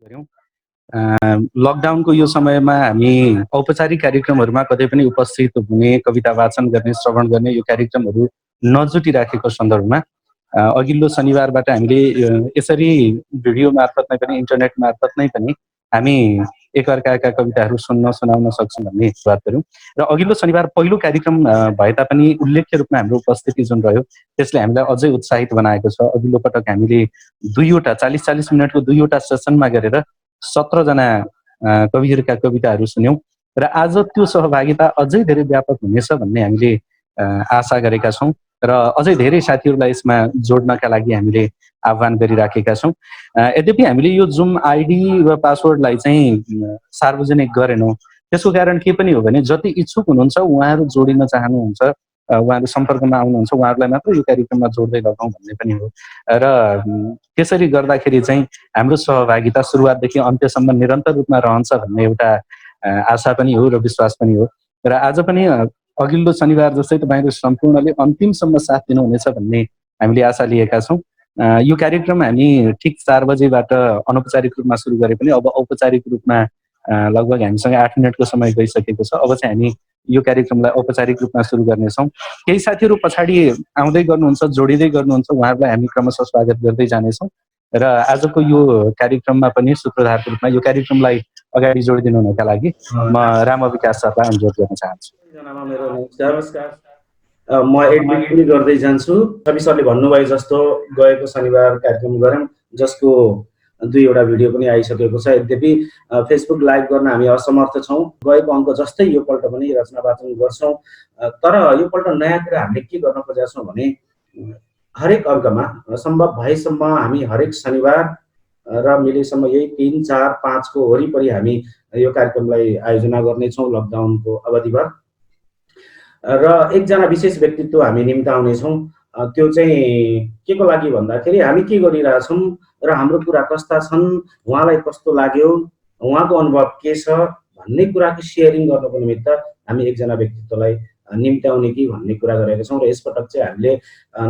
गऱ्यौँ। लकडाउनको यो समयमा हामी औपचारिक कार्यक्रमहरूमा कतै पनि उपस्थित हुने, कविता वाचन गर्ने, श्रवण गर्ने यो कार्यक्रमहरू नजुटिराखेको सन्दर्भमा अघिल्लो शनिबारबाट हामीले यसरी भिडियो मार्फत नै पनि, इन्टरनेट मार्फत नै पनि हामी एकअर्काका कविताहरू सुनाउन सक्छौँ भन्ने सुरुवात गऱ्यौँ। र अघिल्लो शनिबार पहिलो कार्यक्रम भए तापनि उल्लेख्य रूपमा हाम्रो उपस्थिति जुन रह्यो त्यसले हामीलाई अझै उत्साहित बनाएको छ। अघिल्लो पटक हामीले 40-40 मिनटको 2वटा सेसनमा गरेर 17 जना कविहरूका कविताहरू सुन्यौँ र आज त्यो सहभागिता अझै धेरै व्यापक हुनेछ भन्ने हामीले आशा गरेका छौँ र अझै धेरै साथीहरूलाई यसमा जोड्नका लागि हामीले आह्वान गरिराखेका छौँ। यद्यपि हामीले यो जुम आइडी र पासवर्डलाई चाहिँ सार्वजनिक गरेनौँ। त्यसको कारण के पनि हो भने जति इच्छुक हुनुहुन्छ उहाँहरू जोडिन चाहनुहुन्छ, उहाँहरू सम्पर्कमा आउनुहुन्छ, उहाँहरूलाई मात्र यो कार्यक्रममा जोड्दै लगाउँ भन्ने पनि हो। र त्यसरी गर्दाखेरि चाहिँ हाम्रो सहभागिता सुरुवातदेखि अन्त्यसम्म निरन्तर रूपमा रहन्छ भन्ने एउटा आशा पनि हो र विश्वास पनि हो। र आज पनि अघिल्लो शनिबार जस्तै तपाईँहरू सम्पूर्णले अन्तिमसम्म साथ दिनुहुनेछ भन्ने हामीले आशा लिएका छौँ। यो कार्यक्रम हामी ठिक 4 बजेबाट अनौपचारिक रूपमा सुरु गरे पनि अब औपचारिक रूपमा लगभग हामीसँग 8 मिनटको समय गइसकेको छ। अब चाहिँ हामी यो कार्यक्रमलाई औपचारिक रूपमा सुरु गर्नेछौँ। केही साथीहरू पछाडि आउँदै गर्नुहुन्छ, जोडिँदै गर्नुहुन्छ, उहाँहरूलाई हामी क्रमशः स्वागत गर्दै जानेछौँ। र आजको यो कार्यक्रममा पनि सूत्रधारको रूपमा यो कार्यक्रमलाई अगाडि जोडिदिनु हुनका लागि म राम विकास सरलाई अनुरोध गर्न चाहन्छु। मेरो नमस्कार। म एडमिट पनि गर्दै जान्छु। कवि सरले भन्नुभयो जस्तो गएको शनिबार कार्यक्रम गऱ्यौँ जसको 2वटा भिडियो पनि आइसकेको छ। यद्यपि फेसबुक लाइभ गर्न हामी असमर्थ छौँ। गएको अङ्क जस्तै यो पल्ट पनि रचना वाचन गर्छौँ। तर यो पल्ट नयाँ कुरा हामीले के गर्न खोजेका छौँ भने हरेक अङ्कमा सम्भव भएसम्म हामी हरेक शनिबार र मिलेसम्म यही 3, 4, 5 को वरिपरि हामी यो कार्यक्रमलाई आयोजना गर्नेछौँ लकडाउनको अवधिभर। र एकजना विशेष व्यक्तित्व हामी निम्ताउनेछौँ। त्यो चाहिँ के को लागि भन्दाखेरि हामी के गरिरहेछौँ र हाम्रो कुरा कस्ता छन्, उहाँलाई कस्तो लाग्यो, उहाँको अनुभव के छ भन्ने कुराको सेयरिङ गर्नको निमित्त हामी एकजना व्यक्तित्वलाई निम्त्याउने कि भन्ने कुरा गरेका छौँ। र यसपटक चाहिँ हामीले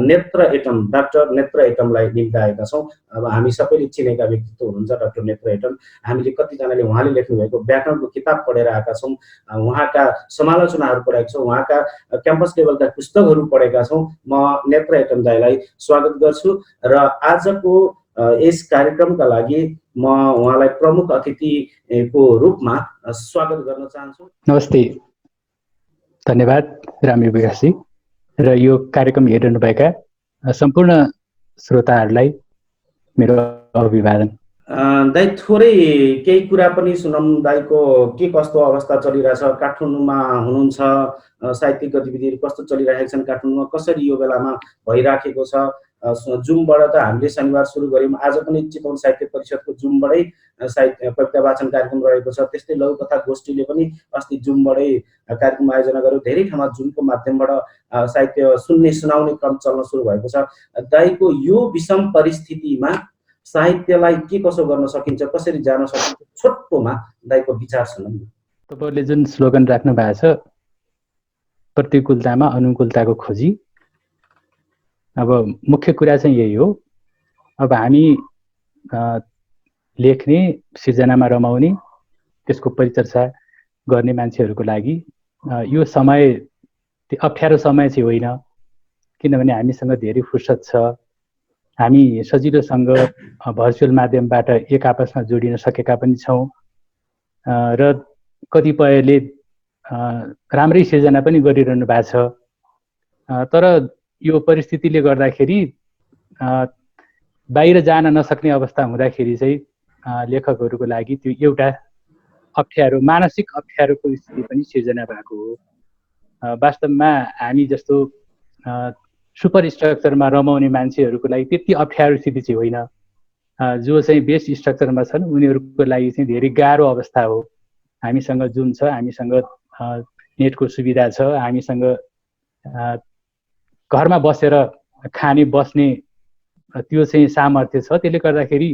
नेत्र एटम, डाक्टर नेत्र एटमलाई निम्ताएका छौँ। अब हामी सबैले चिनेका व्यक्तित्व हुनुहुन्छ डाक्टर नेत्र एटम। हामीले कतिजनाले उहाँले लेख्नुभएको व्याकरणको किताब पढेर आएका छौँ, उहाँका समालोचनाहरू पढेका छौँ, उहाँका क्याम्पस लेभलका पुस्तकहरू पढेका छौँ। म नेत्र एटम दाइलाई स्वागत गर्छु र आजको यस कार्यक्रमका लागि म उहाँलाई प्रमुख अतिथिको रूपमा स्वागत गर्न चाहन्छु। नमस्ते, धन्यवाद रामी विकासजी र यो कार्यक्रम हेरिरहनुभएका सम्पूर्ण श्रोताहरूलाई मेरो अभिवादन। दाइ थोरै केही कुरा पनि सुनौँ। दाइको के कस्तो अवस्था चलिरहेछ, काठमाडौँमा हुनुहुन्छ, साहित्यिक गतिविधिहरू कस्तो चलिरहेका छन्, काठमाडौँमा कसरी यो बेलामा भइराखेको छ। जुमबाट त हामीले शनिबार सुरु गऱ्यौँ, आज पनि चितवन साहित्य परिषदको जुमबाटै साहित्य कविता वाचन कार्यक्रम रहेको छ। त्यस्तै लघुकथा गोष्ठीले पनि अस्ति जुमबाटै कार्यक्रम आयोजना गर्यो। धेरै ठाउँमा जुमको माध्यमबाट साहित्य सुन्ने सुनाउने क्रम चल्न सुरु भएको छ। दाइको यो विषम परिस्थितिमा साहित्यलाई के कसो गर्न सकिन्छ, कसरी जान सकिन्छ, छोटोमा दाइको विचार सुनौँ। तपाईँले जुन स्लोगन राख्नु भएको छ, प्रतिकूलतामा अनुकूलताको खोजी, अब मुख्य कुरा चाहिँ यही हो। अब हामी लेख्ने, सिर्जनामा रमाउने, त्यसको परिचर्चा गर्ने मान्छेहरूको लागि यो समय अप्ठ्यारो समय चाहिँ होइन। किनभने हामीसँग धेरै फुर्सद छ, हामी सजिलोसँग भर्चुअल माध्यमबाट एक आपसमा जोडिन सकेका पनि छौँ र कतिपयले राम्रै सिर्जना पनि गरिरहनु भएको छ। तर यो परिस्थितिले गर्दाखेरि बाहिर जान नसक्ने अवस्था हुँदाखेरि चाहिँ लेखकहरूको लागि त्यो एउटा अप्ठ्यारो, मानसिक अप्ठ्यारोको स्थिति पनि सिर्जना भएको हो। वास्तवमा हामी जस्तो सुपर स्ट्रक्चरमा रमाउने मान्छेहरूको लागि त्यति अप्ठ्यारो स्थिति चाहिँ होइन। जो चाहिँ बेस स्ट्रक्चरमा छन् उनीहरूको लागि चाहिँ धेरै गाह्रो अवस्था हो। हामीसँग जुम छ, हामीसँग नेटको सुविधा छ, हामीसँग घरमा बसेर खाने बस्ने त्यो चाहिँ सामर्थ्य छ। त्यसले गर्दाखेरि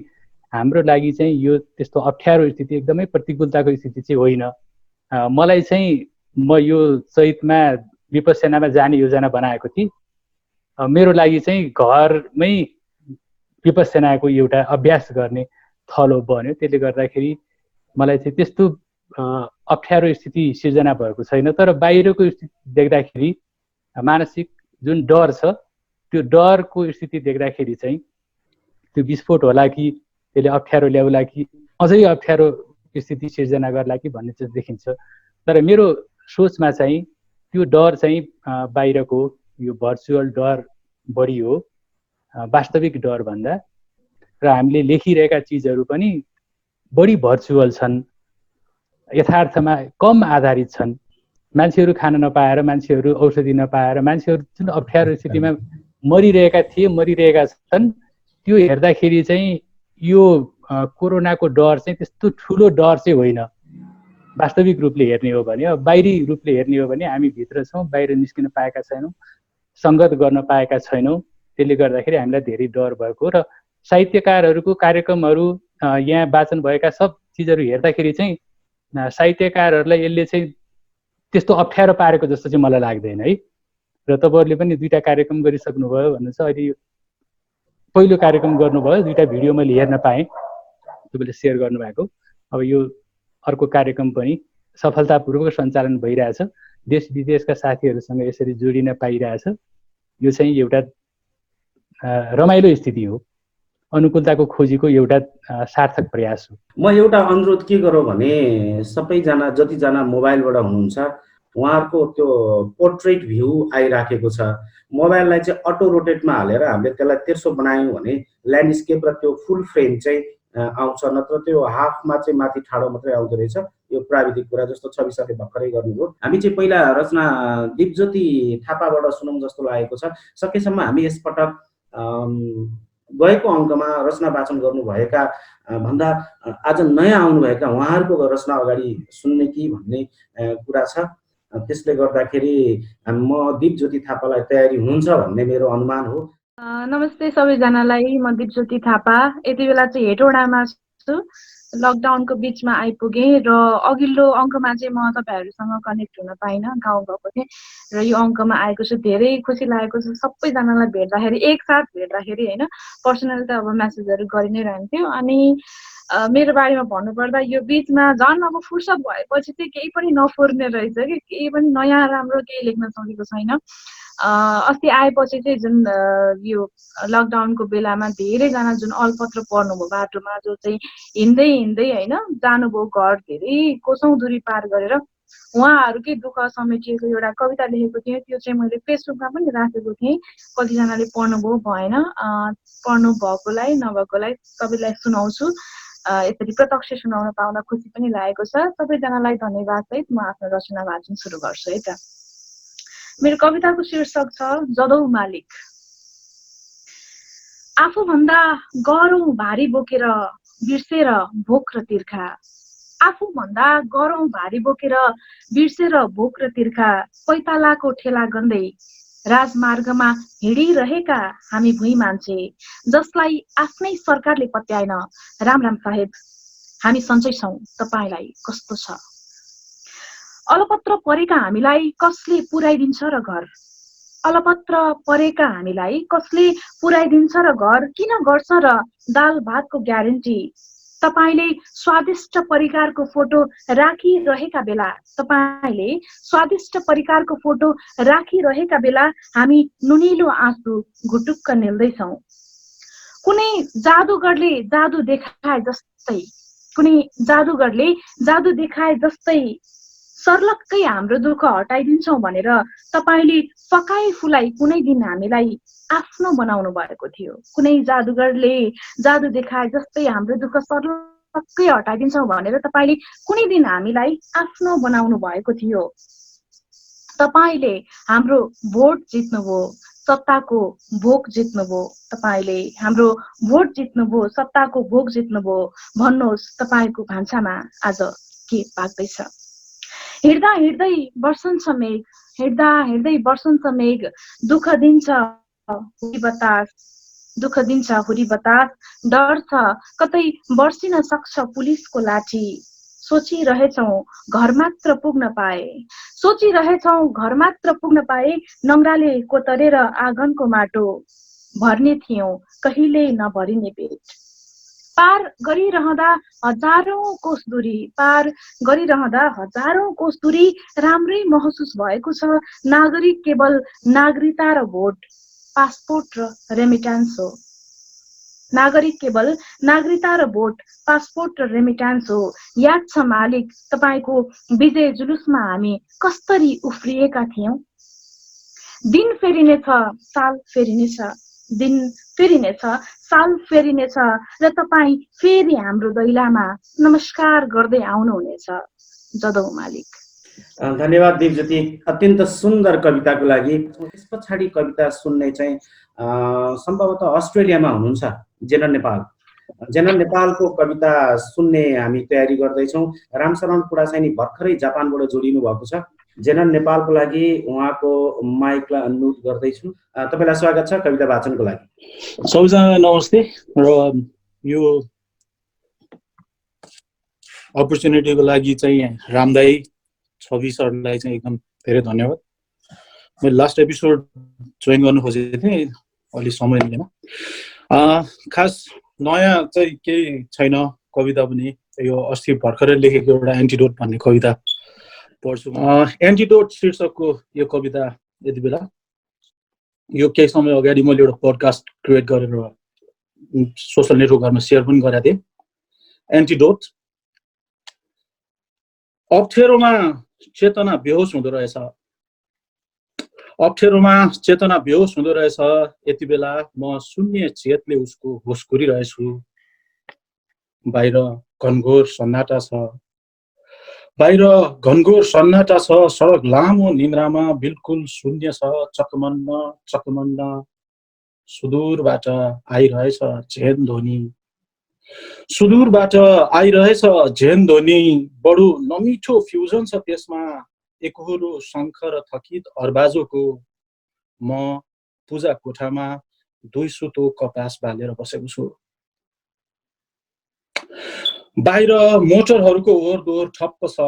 हाम्रो लागि चाहिँ यो त्यस्तो अप्ठ्यारो स्थिति, एकदमै प्रतिकूलताको स्थिति चाहिँ होइन। मलाई चाहिँ म यो चैतमा विपස්සनामा जाने योजना बनाएको थिएँ। मेरो लागि चाहिँ घरमै विपස්සनाको एउटा अभ्यास गर्ने, थलो बन्यो। त्यसले गर्दाखेरि मलाई चाहिँ त्यस्तो अप्ठ्यारो स्थिति सिर्जना भएको छैन। तर बाहिरको स्थिति देख्दाखेरि मानसिक जुन डर छ त्यो डरको स्थिति देख्दाखेरि चाहिँ त्यो विस्फोट होला कि त्यसले अप्ठ्यारो ल्याउला कि अझै अप्ठ्यारो स्थिति सिर्जना गर्ला कि भन्ने चाहिँ देखिन्छ। तर मेरो सोचमा चाहिँ त्यो डर चाहिँ बाहिरको यो भर्चुअल डर बढी हो वास्तविक डर भन्दा। र हामीले लेखिरहेका चिजहरू पनि बढी भर्चुअल छन्, यथार्थमा कम आधारित छन्। मान्छेहरू खान नपाएर, मान्छेहरू औषधि नपाएर, मान्छेहरू जुन अप्ठ्यारो स्थितिमा मरिरहेका छन्, त्यो हेर्दाखेरि चाहिँ यो कोरोनाको डर चाहिँ त्यस्तो ठुलो डर चाहिँ होइन वास्तविक रूपले हेर्ने हो भने। बाहिरी रूपले हेर्ने हो भने हामी भित्र छौँ, बाहिर निस्किन पाएका छैनौँ, सङ्गत गर्न पाएका छैनौँ। त्यसले गर्दाखेरि हामीलाई धेरै डर भएको। र साहित्यकारहरूको कार्यक्रमहरू यहाँ वाचन भएका सब चिजहरू हेर्दाखेरि चाहिँ साहित्यकारहरूलाई यसले चाहिँ त्यस्तो अप्ठ्यारो पारेको जस्तो चाहिँ मलाई लाग्दैन है। र तपाईँहरूले पनि 2टा कार्यक्रम गरिसक्नुभयो भन्नु छ। अहिले पहिलो कार्यक्रम गर्नुभयो, 2टा भिडियो मैले हेर्न पाएँ, तपाईँले सेयर गर्नुभएको। अब यो अर्को कार्यक्रम पनि सफलतापूर्वक सञ्चालन भइरहेछ, देश विदेशका साथीहरूसँग यसरी जोडिन पाइरहेछ। यो चाहिँ एउटा रमाइलो स्थिति हो, अनुकूलताको खोजीको एउटा सार्थक प्रयास हो। म एउटा अनुरोध के गरौँ भने सबैजना जतिजना मोबाइलबाट हुनुहुन्छ उहाँहरूको त्यो पोर्ट्रेट भ्यू आइराखेको छ, मोबाइललाई चाहिँ अटो रोटेटमा हालेर हामीले त्यसलाई तेर्सो बनायौँ भने ल्यान्डस्केप र त्यो फुल फ्रेम चाहिँ आउँछ, नत्र त्यो हाफमा चाहिँ माथि ठाडो मात्रै आउँदो रहेछ। यो प्राविधिक कुरा जस्तो छवि सरले भर्खरै गर्नुभयो। हामी चाहिँ पहिला रचना दिपज्योति थापाबाट सुनौँ जस्तो लागेको छ। सकेसम्म हामी यसपटक गएको अङ्कमा रचना वाचन गर्नुभएका भन्दा आज नयाँ आउनुभएका उहाँहरूको रचना अगाडि सुन्ने कि भन्ने कुरा छ। त्यसले गर्दाखेरि म दिपज्योति थापालाई तयारी हुन्छ भन्ने मेरो अनुमान हो। नमस्ते सबैजनालाई, म दिपज्योति थापा। यति बेला चाहिँ हेटौडामा छु, लकडाउनको बिचमा आइपुगेँ र अघिल्लो अङ्कमा चाहिँ म तपाईँहरूसँग कनेक्ट हुन पाइनँ, गाउँ गएको थिएँ र यो अङ्कमा आएको छु। धेरै खुसी लागेको छ सबैजनालाई भेट्दाखेरि, एकसाथ भेट्दाखेरि होइन। पर्सनल त अब म्यासेजहरू गरि नै रहन्थ्यो। अनि मेरो बारेमा भन्नुपर्दा यो बिचमा झन् अब फुर्सद भएपछि चाहिँ केही पनि नफुर्ने रहेछ कि, केही पनि नयाँ राम्रो केही लेख्न सकेको छैन। अस्ति आएपछि चाहिँ जुन यो लकडाउनको बेलामा धेरैजना जुन अलपत्र पर्नुभयो बाटोमा, जो चाहिँ हिँड्दै होइन जानुभयो घर धेरै कोसौँ दूरी पार गरेर, उहाँहरूकै दुःख समेटिएको एउटा कविता लेखेको थिएँ। त्यो चाहिँ मैले फेसबुकमा पनि राखेको थिएँ। कतिजनाले पढ्नुभयो भएन, पढ्नु भएकोलाई नभएकोलाई सबैलाई सुनाउँछु। यसरी प्रत्यक्ष सुनाउन पाउँदा खुसी पनि लागेको छ। सबैजनालाई धन्यवाद सहित म आफ्नो रचना वाचन सुरु गर्छु है त। मेरो कविताको शीर्षक छ जदौ मालिक। आफूभन्दा गरौँ भारी बोकेर बिर्सेर भोक र तिर्खा, आफूभन्दा गरौँ भारी बोकेर बिर्सेर भोक र तिर्खा, पैतालाको ठेला गन्दै राजमार्गमा हिँडिरहेका हामी भुइँ मान्छे, जसलाई आफ्नै सरकारले पत्याएन। राम राम साहेब, हामी सन्चै छौँ, तपाईँलाई कस्तो छ? अलपत्र परेका हामीलाई कसले पुर्याइदिन्छ र घर? अलपत्र परेका हामीलाई कसले पुर्याइदिन्छ र घर? किन गर्छ र दाल भातको ग्यारेन्टी? तपाईले स्वादिष्ट परिकारको फोटो राखिरहेका बेला, तपाईले स्वादिष्ट परिकारको फोटो राखिरहेका बेला हामी नुनिलो आँसु घुटुक्क निल्दैछौँ। कुनै जादुगरले जादु देखाए जस्तै, कुनै जादुगरले जादु देखाए जस्तै सर्लक्कै हाम्रो दुःख हटाइदिन्छौँ भनेर तपाईले फकाई फुलाई कुनै दिन हामीलाई आफ्नो बनाउनु भएको थियो। कुनै जादुगरले जादु देखाए जस्तै हाम्रो दुःख सर्लक्कै हटाइदिन्छौँ भनेर तपाईले कुनै दिन हामीलाई आफ्नो बनाउनु भएको थियो। तपाईले हाम्रो भोट जित्नुभयो, सत्ताको भोग जित्नुभयो। तपाईले हाम्रो भोट जित्नुभयो, सत्ताको भोग जित्नुभयो। भन्नुहोस् तपाईको भान्सामा आज के पाक्दैछ? हिँड्दा हिँड्दै वर्षन्छ मेघ, हिँड्दा हिँड्दै वर्षन्छ मेघ, दुःख दिन्छ हुरी बतास, दुःख दिन्छ हुरी बतास। डर छ कतै बर्सिन सक्छ पुलिसको लाठी। सोचिरहेछौँ घर मात्र पुग्न पाए, सोचिरहेछौँ घर मात्र पुग्न पाए। नङ्ग्राले कोतरेर आँगनको माटो भर्ने थियौँ कहिल्यै नभरिने पेट। पार गरिरहँदा हजारौं कोस दूरी पार गरिरहँदा हजारौं कोस दूरी राम्रै महसुस भएको छ। नागरिक केवल नागरिकता र भोट, पासपोर्ट र रेमिटान्स हो। नागरिक केवल नागरिकता र भोट, पासपोर्ट र रेमिटान्स हो। याद छ मालिक, तपाईको विजय जुलुसमा हामी कस्तरी उफ्रिएका थियौं। दिन फेरिनेछ, साल फेरिनेछ, दिन फेरिनेछ, साल फेरिनेछ र तपाईँ फेरि हाम्रो दैलामा नमस्कार गर्दै आउनुहुनेछ। जदौ मालिक। धन्यवाद दिपज्योति, अत्यन्त सुन्दर कविताको लागि। त्यस पछाडि कविता सुन्ने चाहिँ सम्भवतः अस्ट्रेलियामा हुनुहुन्छ जेनर नेपाल। जेनर नेपालको कविता सुन्ने हामी तयारी गर्दैछौँ। रामशरण पुडासाइनी भर्खरै जापानबाट जोडिनु भएको छ। जेनर नेपालको लागि उहाँको माइकलाई अनम्युट गर्दैछु। तपाईँलाई स्वागत छ कविता वाचनको लागि। सबैजना नमस्ते र यो अपर्च्युनिटीको लागि चाहिँ रामदाई छवि सरलाई चाहिँ एकदम धेरै धन्यवाद। मैले लास्ट एपिसोड जोइन गर्नु खोजेको थिएँ, अलि समय मिलेन। खास नयाँ चाहिँ केही छैन, कविता पनि यो अस्ति भर्खरै लेखेको एउटा एन्टिडोट भन्ने कविता पढ्छु। एन्टिडोट शीर्षकको यो कविता यति बेला यो केही समय अगाडि मैले एउटा पडकास्ट क्रिएट गरेर सोसल नेटवर्कहरूमा सेयर पनि गरेको थिएँ। एन्टिडोट। अप्ठ्यारोमा चेतना बेहोस हुँदो रहेछ, अप्ठ्यारोमा चेतना बेहोस हुँदो रहेछ। यति बेला म शून्य चेतले उसको होस गरिरहेछु। बाहिर घनघोर सन्नाटा छ, बाहिर घनघोर सन्नाटा छ। सडक लामो निन्द्रामा बिल्कुल शून्य छ। चकमन्न चकमन्न सुदूरबाट आइरहेछ झेन ध्वनि, सुदूरबाट आइरहेछ झेन ध्वनि। बडो नमिठो फ्युजन छ त्यसमा, एकहोरो शङ्ख र थकित अर्बाजोको। म पूजा कोठामा 2 सुतो कपास बालेर बसेको छु। बाहिर मोटरहरूको ओहोर दोहोर ठप्प छ,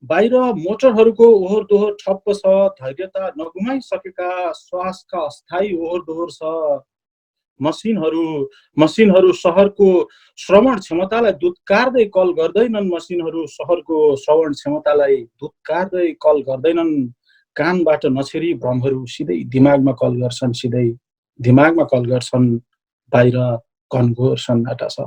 बाहिर मोटरहरूको ओहोर दोहोर ठप्प छ। धैर्यता नगुमाइसकेका श्वासका अस्थायी ओहोर दोहोर छ। मसिनहरू सहरको श्रवण क्षमतालाई दुत्कारदै कल गर्दैनन्। मसिनहरू सहरको श्रवण क्षमतालाई दुत्कारदै कल गर्दैनन्। कानबाट नछेरी भ्रमहरू सिधै दिमागमा कल गर्छन्, सिधै दिमागमा कल गर्छन्। बाहिर घनघोर सन्नाटा छ,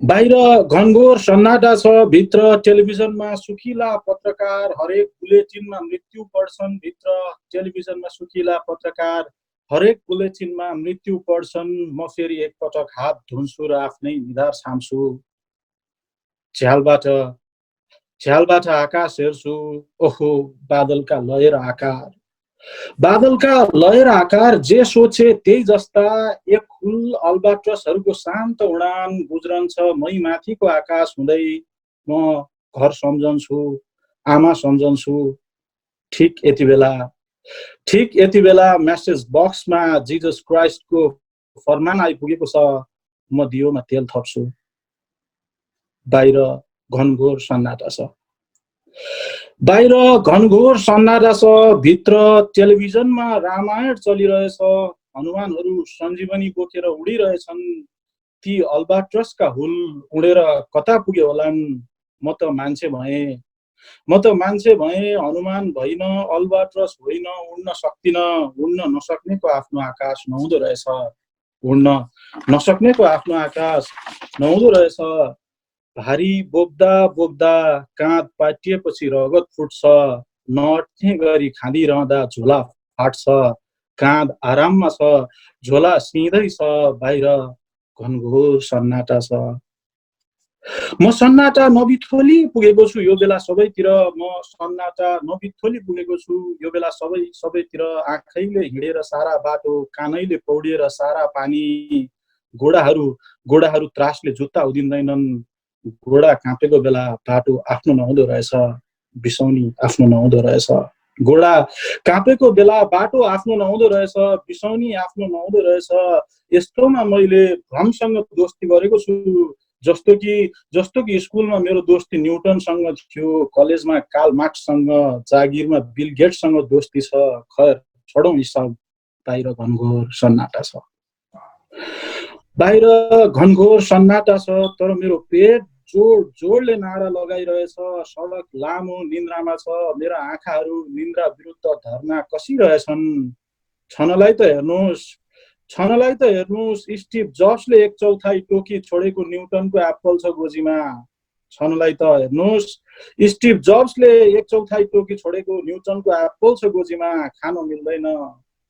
बाहिर घनघोर सन्नाटा छ। भित्र टेलिभिजनमा सुकिला पत्रकार हरेक बुलेटिनमा मृत्यु पढ्छन्। भित्र टेलिभिजनमा सुकिला पत्रकार हरेक बुलेटिनमा मृत्यु पढ्छन्। म फेरि एकपटक हात धुन्छु र आफ्नै निधार छाम्छु। झ्यालबाट आकाश हेर्छु। ओहो, बादलका लय र आकार, बादलका लय र आकार। जे सोचे त्यही जस्ता एक हुल अल्बाट्रसहरूको शान्त उडान गुज्रन्छ मै माथिको आकाश हुँदै। म घर सम्झन्छु, आमा सम्झन्छु। ठिक यति बेला मेसेज बक्समा जिजस क्राइस्टको फरमान आइपुगेको छ। म दियोमा तेल थप्छु। बाहिर घनघोर सन्नाटा छ, बाहिर घनघोर सन्नाटा छ। भित्र टेलिभिजनमा रामायण चलिरहेछ। हनुमानहरू सञ्जीवनी बोकेर उडिरहेछन्। ती अल्बाट्रसका हुल उडेर कता पुगे होलान्। म त मान्छे भएँ, हनुमान भइन, अल्बाट्रस होइन। उड्न सक्दिन, उड्न नसक्नेको आफ्नो आकाश नहुँदो रहेछ। उड्न नसक्नेको आफ्नो आकाश नहुँदो रहेछ। भारी बोक्दा बोक्दा काँध पाटिएपछि रगत फुट्छ। नअट्ने गरी खाँदिरहँदा झोला फाट्छ। काँध आराममा छ, झोला सिँदैछ। बाहिर घनघोर सन्नाटा छ। म सन्नाटा नबिथोली पुगेको छु यो बेला सबैतिर। म सन्नाटा नबिथोली पुगेको छु यो बेला सबैतिर। आँखैले हिँडेर सारा बाटो, कानैले पौडिएर सारा पानी। गोडाहरू त्रासले जुत्ता उदिन्दैनन्। घोडा काँपेको बेला बाटो आफ्नो नहुँदो रहेछ। बिसौनी आफ्नो नहुँदो रहेछ। घोडा काँपेको बेला बाटो आफ्नो नहुँदो रहेछ। बिसौनी आफ्नो नहुँदो रहेछ। यस्तोमा मैले भ्रमसँग दोस्ती गरेको छु। जस्तो कि स्कुलमा मेरो दोस्ती न्युटनसँग थियो, कलेजमा कार्ल मार्क्ससँग, जागिरमा बिल गेट्ससँग दोस्ती छ। खैर छोडौँ यी सब। बाहिर घनघोर सन्नाटा छ, बाहिर घनघोर सन्नाटा छ, तर मेरो पेट जोडले नारा लगाइरहेछ। सडक लामो निन्द्रामा छ, मेरा आँखाहरू निन्द्रा विरुद्ध धर्ना कसिरहेछन्। छनलाई त हेर्नुहोस्, स्टिभ जब्सले 1/4 टोकी छोडेको न्युटनको एप्पल छ गोजीमा। छनलाई त हेर्नुहोस्, स्टिभ जब्सले 1/4 टोकी छोडेको न्युटनको एप्पल छ गोजीमा। खान मिल्दैन,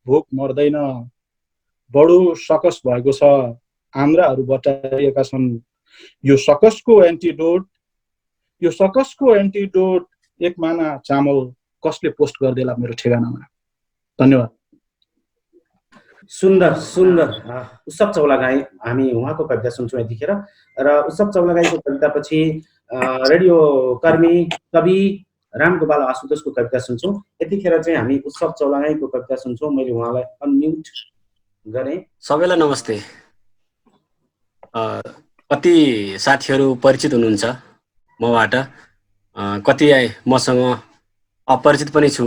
भोक मर्दैन, बडो सकस भएको छ, आन्द्राहरू बटाइएका छन्। यो सकसको एन्टिडोट एक माना चामल कसले पोस्ट गरिदेला मेरो ठेगानामा। धन्यवाद। सुन्दर उत्सव चौलागाई, हामी उहाँको कविता सुन्छौँ यतिखेर। र उत्सव चौलागाईको कवितापछि रेडियो कर्मी कवि रामगोपाल आशुतोषको कविता सुन्छौँ। यतिखेर चाहिँ हामी उत्सव चौलागाईको कविता सुन्छौँ। मैले उहाँलाई अनम्युट गरेँ। सबैलाई नमस्ते। कति साथीहरू परिचित हुनुहुन्छ मबाट, कति मसँग अपरिचित पनि छु।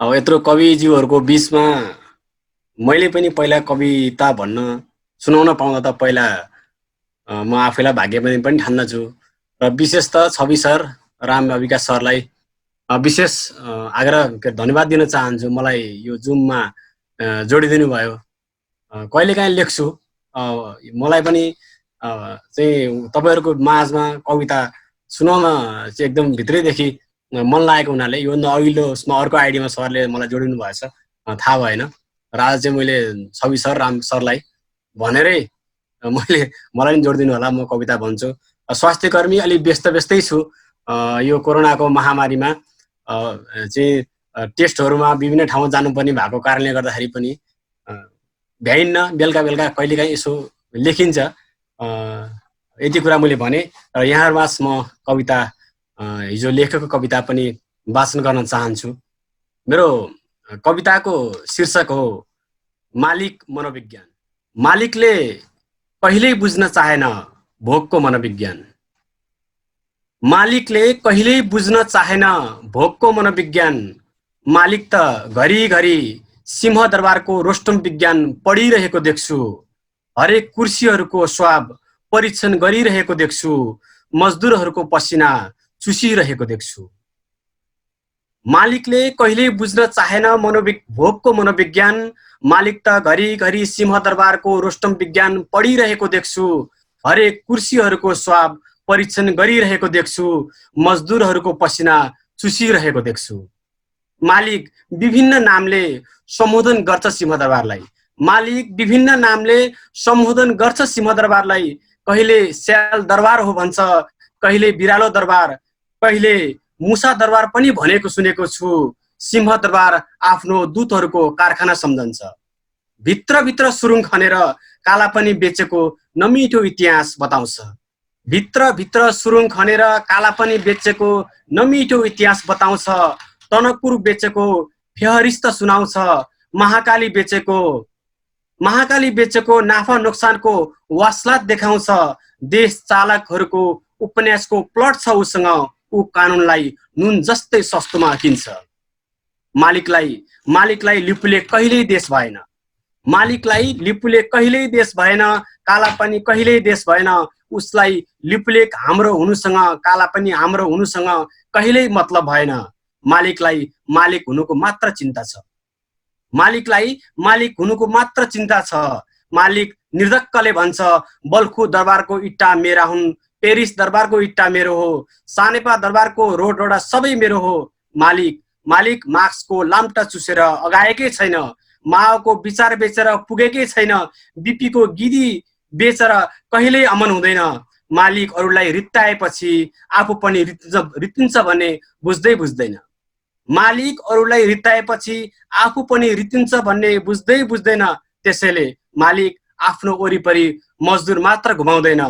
अब यत्रो कविज्यूहरूको बिचमा मैले पनि पहिला कविता भन्न सुनाउन पाउँदा त पहिला म आफैलाई भाग्यमानी पनि ठान्दछु। र विशेष त छवि सर, राम विकास सरलाई विशेष आग्रह धन्यवाद दिन चाहन्छु। मलाई यो जुममा जोडिदिनु भयो। कहिलेकाहीँ लेख्छु, मलाई पनि चाहिँ तपाईँहरूको माझमा कविता सुनाउन चाहिँ एकदम भित्रैदेखि मन लागेको हुनाले योभन्दा अघिल्लो उसमा अर्को आइडीमा सरले मलाई जोडिनु भएछ, थाहा भएन। र आज चाहिँ मैले छवि सर, राम सरलाई भनेरै मलाई पनि जोडिदिनु होला, म कविता भन्छु। स्वास्थ्य कर्मी अलि व्यस्तै छु। यो कोरोनाको महामारीमा चाहिँ टेस्टहरूमा विभिन्न ठाउँमा जानुपर्ने भएको कारणले गर्दाखेरि पनि भ्याइन्न। बेलुका कहिलेकाहीँ यसो लेखिन्छ। यति कुरा मैले भने। र यहाँहरूमाझ म कविता, हिजो लेखेको कविता पनि वाचन गर्न चाहन्छु। मेरो कविताको शीर्षक हो मालिक मनोविज्ञान। मालिकले कहिल्यै बुझ्न चाहेन भोकको मनोविज्ञान। मालिकले कहिल्यै बुझ्न चाहेन भोकको मनोविज्ञान। मालिक त घरिघरि सिंहदरबारको रोस्टम विज्ञान पढिरहेको देख्छु। हरेक कुर्सीहरूको स्वाब परीक्षण गरिरहेको देख्छु। मजदुरहरूको पसिना चुसिरहेको देख्छु। मालिकले कहिल्यै बुझ्न चाहेन भोकको मनोविज्ञान। मालिक त घरिघरि सिंहदरबारको रोस्टम विज्ञान पढिरहेको देख्छु। हरेक कुर्सीहरूको स्वाब परीक्षण गरिरहेको देख्छु। मजदुरहरूको पसिना चुसिरहेको देख्छु। मालिक विभिन्न नामले सम्बोधन गर्छ सिंहदरबारलाई। मालिक विभिन्न नामले सम्बोधन गर्छ सिंहदरबारलाई। कहिले स्याल दरबार हो भन्छ, कहिले बिरालो दरबार, कहिले मुसा दरबार पनि भनेको सुनेको छु। सिंहदरबार आफ्नो दूतहरूको कारखाना सम्झन्छ। भित्र सुरुङ खनेर काला पनि बेचेको नमिठो इतिहास बताउँछ। भित्र सुरुङ खनेर काला पनि बेचेको नमिठो इतिहास बताउँछ। तनकुर बेचेको फेहरिस्त सुनाउँछ। महाकाली बेचेको नाफा नोक्सानको वासलात देखाउँछ। देश चालकहरूको उपन्यासको प्लट छ उसँग। ऊ कानुनलाई नुन जस्तै सस्तोमा किन्छ। मालिकलाई लिपुले कहिल्यै देश भएन। मालिकलाई लिपुले कहिल्यै देश भएन। काला पनि कहिल्यै देश भएन। उसलाई लिपुलेक हाम्रो हुनुसँग, काला पनि हाम्रो हुनुसँग कहिल्यै मतलब भएन। मालिकलाई मालिक हुनुको मात्र चिन्ता छ। मालिक निर्धक्कले भन्छ, बल्खु दरबारको इट्टा मेरा हुन्, पेरिस दरबारको इट्टा मेरो हो, सानेपा दरबारको रोडा सबै मेरो हो। मालिक मार्क्सको लाम्टा चुसेर अगाएकै छैन। माओको विचार बेचेर पुगेकै छैन। बिपीको गिदी बेचेर कहिल्यै अमन हुँदैन। मालिक अरूलाई रित्ताएपछि आफू पनि रित्तिन्छ भन्ने बुझ्दैन। मालिक अरूलाई रित्ताएपछि आफू पनि रित्तिन्छ भन्ने बुझ्दैन। त्यसैले मालिक आफ्नो वरिपरि मजदुर मात्र घुमाउँदैन,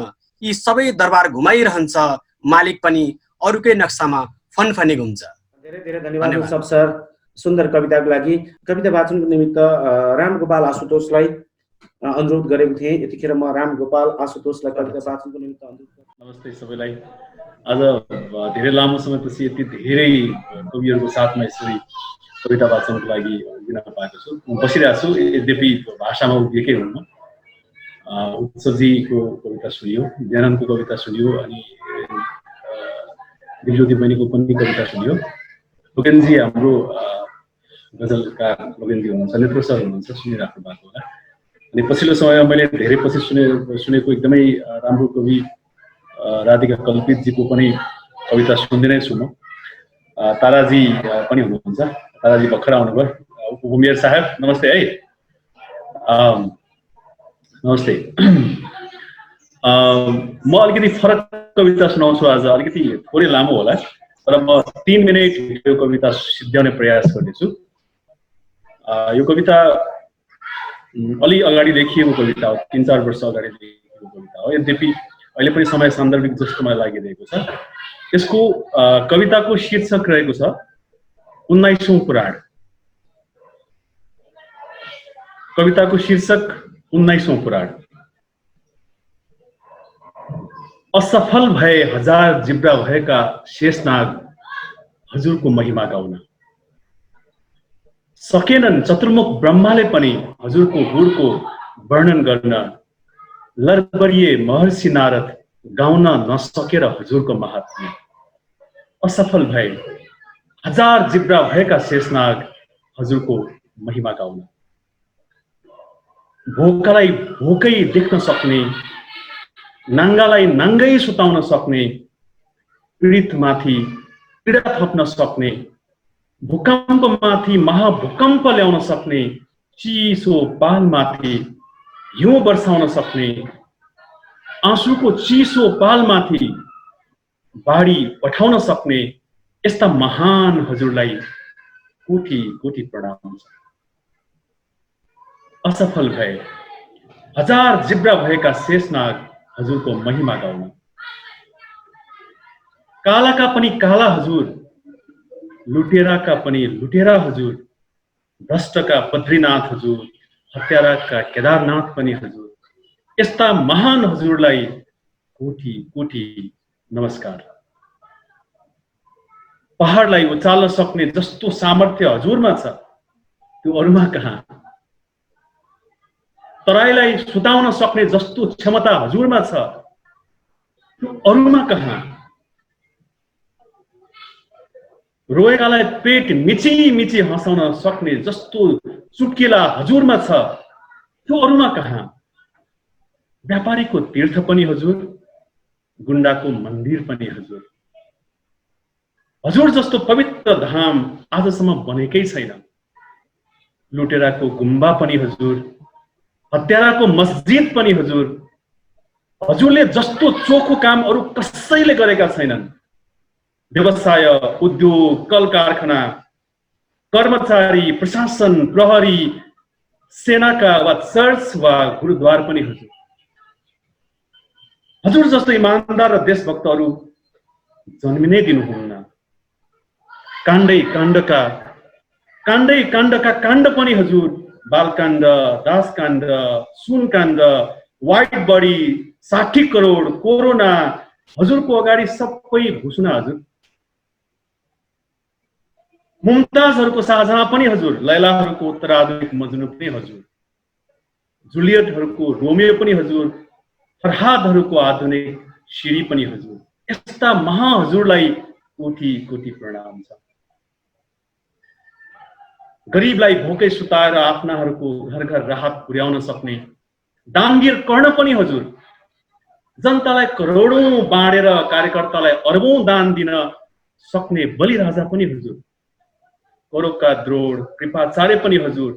यी सबै दरबार घुमाइरहन्छ। मालिक पनि अरूकै नक्सामा फनफनी घुम्छ। धेरै धन्यवाद उत्सव सर, सुन्दर कविताको लागि। कविता वाचनको निमित्त रामगोपाल आशुतोषलाई अनुरोध गरेको थिएँ। यतिखेर म रामगोपाल आशुतोषलाई कविता वाचनको निमित्त अनुरोध गर्छु। नमस्ते सबैलाई। आज धेरै लामो समयपछि यति धेरै कविहरूको साथमा यसरी कविता वाचनको लागि दिन पाएको छु। म बसिरहेको छु, यद्यपि भाषामा उभिएकै हुन्न। उत्सवजीको कविता सुनियो, ज्ञानको कविता सुनियो, अनि दिलज्योति बहिनीको पनि कविता सुनियो। लोकेनजी हाम्रो गजलकार लोकेनजी हुनुहुन्छ, नेत्र सर हुनुहुन्छ, सुनिराख्नु भएको होला। अनि पछिल्लो समयमा मैले धेरै पछि सुनेको एकदमै राम्रो कवि राधिका कल्पितजीको पनि कविता सुन्दै नै छु म। ताराजी पनि हुनुहुन्छ, ताराजी भर्खर आउनुभयो। उपमेयर साहेब नमस्ते है। नमस्ते। म अलिकति फरक कविता सुनाउँछु आज, अलिकति थोरै लामो होला, तर म 3 मिनेट यो कविता सिद्ध्याउने प्रयास गर्नेछु। यो कविता अलि अगाडि लेखिएको कविता हो, 3-4 वर्ष अगाडि लेखिएको कविता हो। यद्यपि अहिले पनि समय सान्दर्भिक जस्तो मलाई लागिरहेको छ। यसको कविताको शीर्षक रहेको छ 19औं पुराण। कविताको शीर्षक 19औं पुराण। असफल भए हजार जिब्रा भएका शेषनाग हजुरको महिमा गाउन। सकेनन् चतुर्मुख ब्रह्माले पनि हजुरको गुणको वर्णन गर्न। लरबरिए महर्षि नारद गाउन नसकेर हजुरको महात्म्य। असफल भए हजार जिब्रा भएका शेषनाग हजुरको महिमा गाउन। भोकालाई भोकै देख्न सक्ने, नाङ्गालाई नाङ्गै सुताउन सक्ने, पीडितमाथि पीडा थप्न सक्ने, भूकम्पमाथि महाभूकम्प ल्याउन सक्ने, चिसो पालमाथि हिउँ बर्साउन सक्ने, आँसुको चिसो पालमाथि बाढी पठाउन सक्ने यस्ता महान हजुरलाई कोटी कोटी प्रणाम छ। असफल भए हजार जिब्रा भएका शेषनाग हजुरको महिमा गाउन। कालाका पनि काला हजुर, लुटेराका पनि लुटेरा हजुर, भ्रष्टका बद्रीनाथ हजुर, हत्याराका केदारनाथ पनि हजुर। यस्ता महान हजुरलाई कोटी कोटी नमस्कार। पहाडलाई उचाल्न सक्ने जस्तो सामर्थ्य हजुरमा छ, त्यो अरूमा कहाँ। तराईलाई सुताउन सक्ने जस्तो क्षमता हजुरमा छ, त्यो अरूमा कहाँ। रोएकालाई पेट मिची मिची हँसाउन सक्ने जस्तो चुटकिला हजुरमा छ, त्यो अरूमा कहाँ। व्यापारीको तीर्थ पनि हजुर, गुण्डाको मन्दिर पनि हजुर। हजुर जस्तो पवित्र धाम आजसम्म बनेकै छैन। लुटेराको गुम्बा पनि हजुर, हत्याराको मस्जिद पनि हजुर। हजुरले जस्तो चोखो काम अरू कसैले गरेका छैनन्। व्यवसाय, उद्योग, कल कारखाना, कर्मचारी, प्रशासन, प्रहरी, सेनाका वा चर्च वा गुरुद्वार पनि हजुर। हजुर जस्तो इमानदार र देशभक्तहरू जन्मिनै दिनुहुन्न। काण्डै काण्डका काण्ड पनि हजुर। बालकाण्ड, दासकाण्ड, सुनकाण्ड, वाइट बडी, 60 करोड, कोरोना, हजुरको अगाडि सबै घुसुना हजुर। मुमताजहरूको शाहजहाँ पनि हजुर, लैलाहरूको उत्तराधुनिक मजनू पनि हजुर, जुलियटहरूको रोमियो पनि हजुर, फरहादहरूको आधुनिक शिरी पनि हजुर। यस्ता महाहजुरलाई कोटी कोटी प्रणाम छ। गरीबलाई भोकै सुताएर आफ्नाहरूको घर घर राहत पुर्याउन सक्ने दानवीर कर्ण पनि हजुर। जनतालाई करोडौं बाँडेर कार्यकर्तालाई अरबौं दान दिन सक्ने बलिराजा पनि हजुर। कौरवका द्रोण कृपाचार्य पनि हजुर,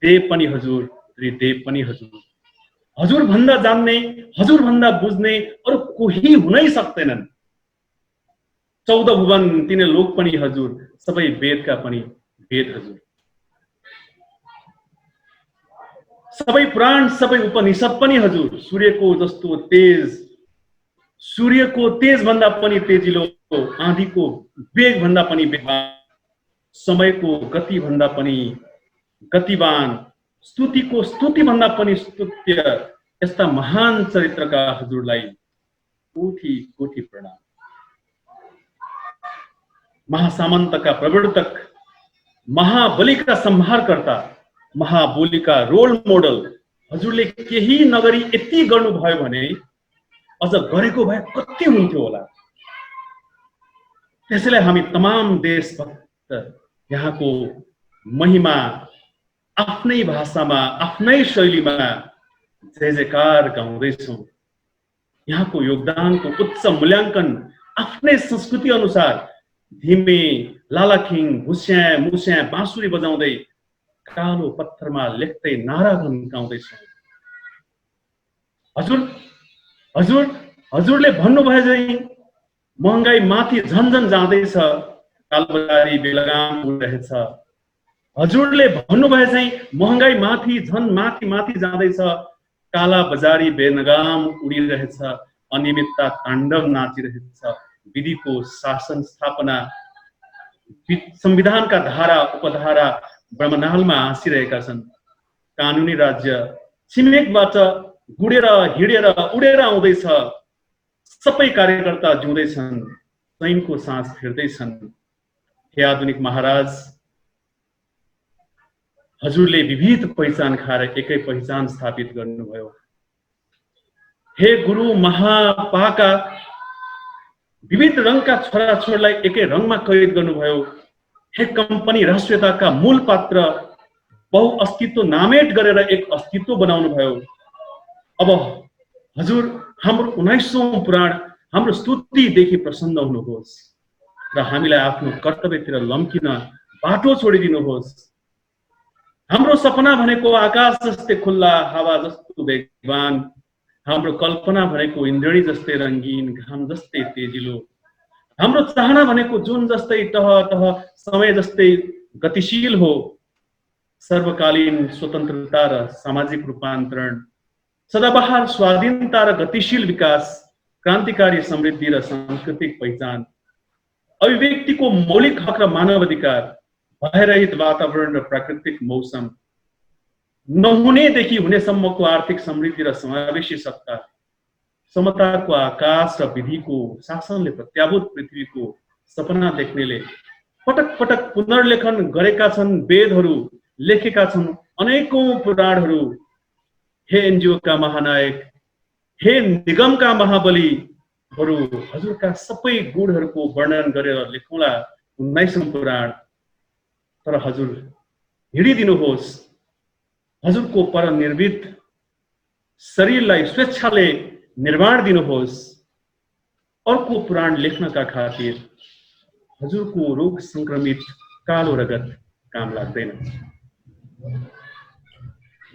देव पनि हजुर, त्रिदेव पनि हजुर। हजुर भन्दा जान्ने, हजुर भन्दा बुझ्ने अरू कोही हुनै सक्दैनन्। 14 भुवन 3 लोक पनि हजुर, सबै वेदका पनि वेद हजुर। सबै पुराण, सबै उपनिषद पनि हजुर। सूर्यको जस्तो तेज, सूर्यको तेज भन्दा पनि तेजिलो, आँधीको वेग भन्दा पनि वेगवान, समयको गति भन्दा पनि गतिवान, स्तुतिको स्तुति भन्दा पनि स्तुत्य यस्ता महान चरित्रका हजुरलाई कोटी कोटी प्रणाम। महासामन्तका प्रवर्तक, महाबलिका संहारकर्ता, महाबोलीका रोल मोडल हजुरले केही नगरी यति गर्नुभयो भने अझ गरेको भए कति हुन्थ्यो होला। त्यसैले हामी तमाम देशभक्त यहाँको महिमा आफ्नै भाषामा आफ्नै शैलीमा जय जयकार गाउँदैछौँ। यहाँको योगदानको उच्च मूल्याङ्कन आफ्नै संस्कृति अनुसार धिमे, लालाखिङ, भुस्या मुस्या बाँसुरी बजाउँदै कालो पत्थरमा लेख्दै नारा भन्काउँदैछौँ। हजुरले भन्नुभयो झै महँगाई माथि झन्झन जाँदैछ, कालोबजारी बेलगाम उडिरहेछ। हजुरले भन्नुभयो चाहिँ महँगाई माथि माथि जाँदैछ, काला बजारी बेलगाम उडिरहेछ, अनियमितता ताण्डव नाचिरहेछ, विधिको शासन स्थापना, संविधानका धारा उपधारा ब्रह्मनालमा हाँसिरहेका छन्। कानुनी राज्य छिमेकबाट गुडेर हिँडेर उडेर आउँदैछ। सबै कार्यकर्ता जिउँदैछन्, सैनको सास फेर्दैछन्। हे आधुनिक महाराज, हजुरले विविध पहिचान खाएर एकै पहिचान स्थापित गर्नुभयो। हे गुरु महापाका विविध रङका छोराछोरीलाई एकै रङमा कैद गर्नुभयो। हे कम्पनी राष्ट्रियताका मूल पात्र बहुअस्तित्व नामेट गरेर एक अस्तित्व बनाउनु भयो। अब हजुर हाम्रो 19औं पुराण हाम्रो स्तुतिदेखि प्रसन्न हुनुहोस् र हामीलाई आफ्नो कर्तव्यतिर लम्किन बाटो छोडिदिनुहोस्। हाम्रो सपना भनेको आकाश जस्तै खुल्ला, हावा जस्तो वेगवान, हाम्रो कल्पना भनेको इन्द्रणी जस्तै रङ्गीन, घाम जस्तै तेजिलो, हाम्रो चाहना भनेको जुन जस्तै टह टह, समय जस्तै गतिशील हो। सर्वकालीन स्वतन्त्रता र सामाजिक रूपान्तरण, सदाबहार स्वाधीनता र गतिशील विकास, क्रान्तिकारी समृद्धि र सांस्कृतिक पहिचान, अभिव्यक्तिको मौलिक हक र मानव अधिकार, भयरहित वातावरण र प्राकृतिक मौसम, नहुनेदेखि हुनेसम्मको आर्थिक समृद्धि र समावेशी सत्ता, समताको आकाश र विधिको शासनले प्रत्याभूत पृथ्वीको सपना देख्नेले पटक पटक पुनर्लेखन गरेका छन्। वेदहरू लेखेका छन्, अनेकौं पुराणहरू। हे एनजिओका महानायक, हे निगमका महाबलीहरू, हजुरका सबै गुणहरूको वर्णन गरेर लेखौँला 19औं पुराण। तर हजुर हिँडिदिनुहोस्, हजुरको परनिर्मित शरीरलाई स्वेच्छाले निर्माण दिनुहोस्। अर्को पुराण लेख्नका खातिर हजुरको रोग संक्रमित कालो रगत काम लाग्दैन।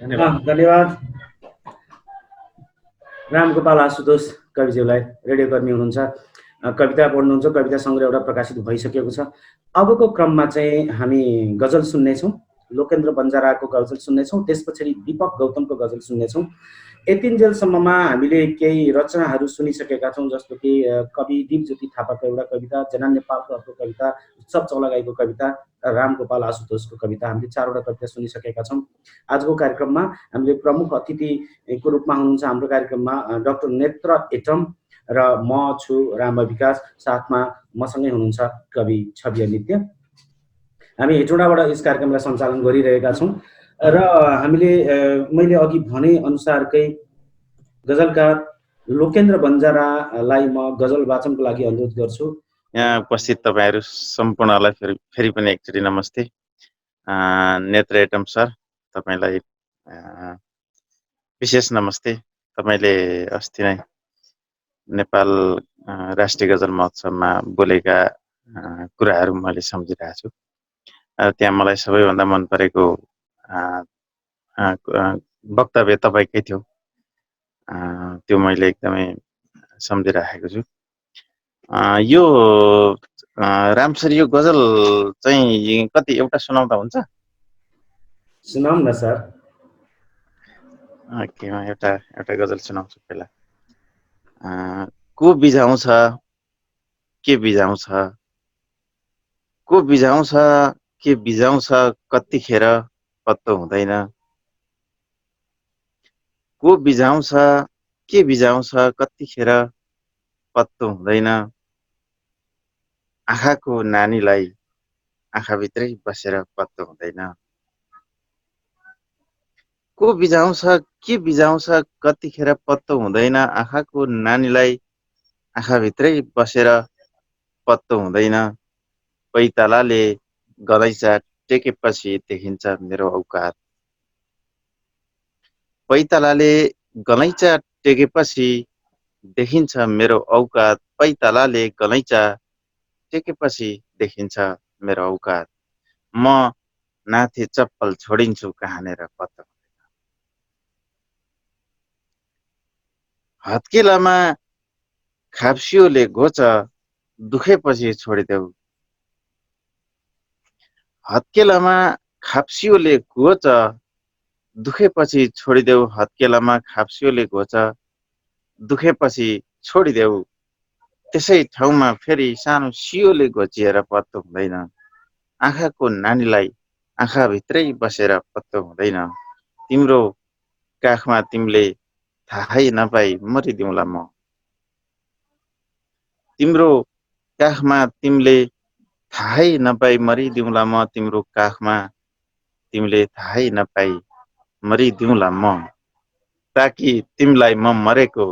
धन्यवाद रामगोपाल आशुतोष कविज्यूलाई। रेडियो कर्मी हुनुहुन्छ, कविता पढ्नुहुन्छ, कविता सङ्ग्रह एउटा प्रकाशित भइसकेको छ। अबको क्रममा चाहिँ हामी गजल सुन्नेछौँ। लोकेन्द्र बन्जाराको गजल सुन्नेछौँ, त्यस पछाडि दीपक गौतमको गजल सुन्नेछौँ। यतिन्जेलसम्ममा हामीले केही रचनाहरू सुनिसकेका छौँ, जस्तो कि कवि दीपज्योति थापाको एउटा कविता, जना नेपालको अर्को कविता, उत्सव चौलागाईको कविता, रामगोपाल आशुतोषको कविता, हामीले 4वटा कविता सुनिसकेका छौँ। आजको कार्यक्रममा हामीले प्रमुख अतिथिको रूपमा हुनुहुन्छ हाम्रो कार्यक्रममा डाक्टर नेत्र एटम र म छु राम विकास, साथमा मसँगै हुनुहुन्छ कवि छवि नित्य। हामी हेटौँडाबाट यस कार्यक्रमलाई सञ्चालन गरिरहेका छौँ र हामीले मैले अघि भने अनुसारकै गजलकार लोकेन्द्र बन्जारालाई म गजल वाचनको लागि अनुरोध गर्छु। यहाँ उपस्थित तपाईहरू सम्पूर्णलाई फेरि पनि एकचोटि नमस्ते। नेत्र एटम सर, तपाईलाई विशेष नमस्ते। तपाईले अस्ति नै नेपाल राष्ट्रिय गजल महोत्सवमा बोलेका कुराहरू मैले सम्झिरहेको छु। त्यहाँ मलाई सबैभन्दा मन परेको वक्तव्य तपाईँकै थियो, त्यो मैले एकदमै सम्झिराखेको छु। यो रामसर, यो गजल चाहिँ कति एउटा सुनाउँदा हुन्छ? सुनाउँ न सर। ओके, एउटा गजल सुनाउँछु पहिला। को बिझाउँछ के बिझाउँछ, को बिझाउँछ के बिझाउँछ, कतिखेर पत्तो हुँदैन। को बिझाउँछ के बिझाउँछ, कतिखेर पत्तो हुँदैन। आँखाको नानीलाई आँखाभित्रै बसेर पत्तो हुँदैन। को बिजाउँछ के बिजाउँछ कतिखेर पत्तो हुँदैन आँखाको नानीलाई आँखाभित्रै बसेर पत्तो हुँदैन पैतालाले गलैँचा टेकेपछि देखिन्छ मेरो औकात पैतालाले गलैँचा टेकेपछि देखिन्छ मेरो औकात पैतालाले गलैँचा टेकेपछि देखिन्छ मेरो औकात म नाथे चप्पल छोडिन्छु कहाँनेर पत्तो हत्केलामा खाप्सियोले घोच दुखेपछि छोडिदेऊ हत्केलामा खाप्सियोले घोच दुखेपछि छोडिदेऊ हत्केलामा खाप्सियोले घोच दुखेपछि छोडिदेऊ त्यसै ठाउँमा फेरि सानो सियोले घोचिएर पत्तो हुँदैन आँखाको नानीलाई आँखाभित्रै बसेर पत्तो हुँदैन तिम्रो काखमा तिमीले थाहै नपाई मरिदिउँला म तिम्रो काखमा तिमीले थाहै नपाई मरिदिउँला म तिम्रो काखमा तिमीले थाहै नपाई मरिदिउँला म ताकि तिमीलाई म मरेको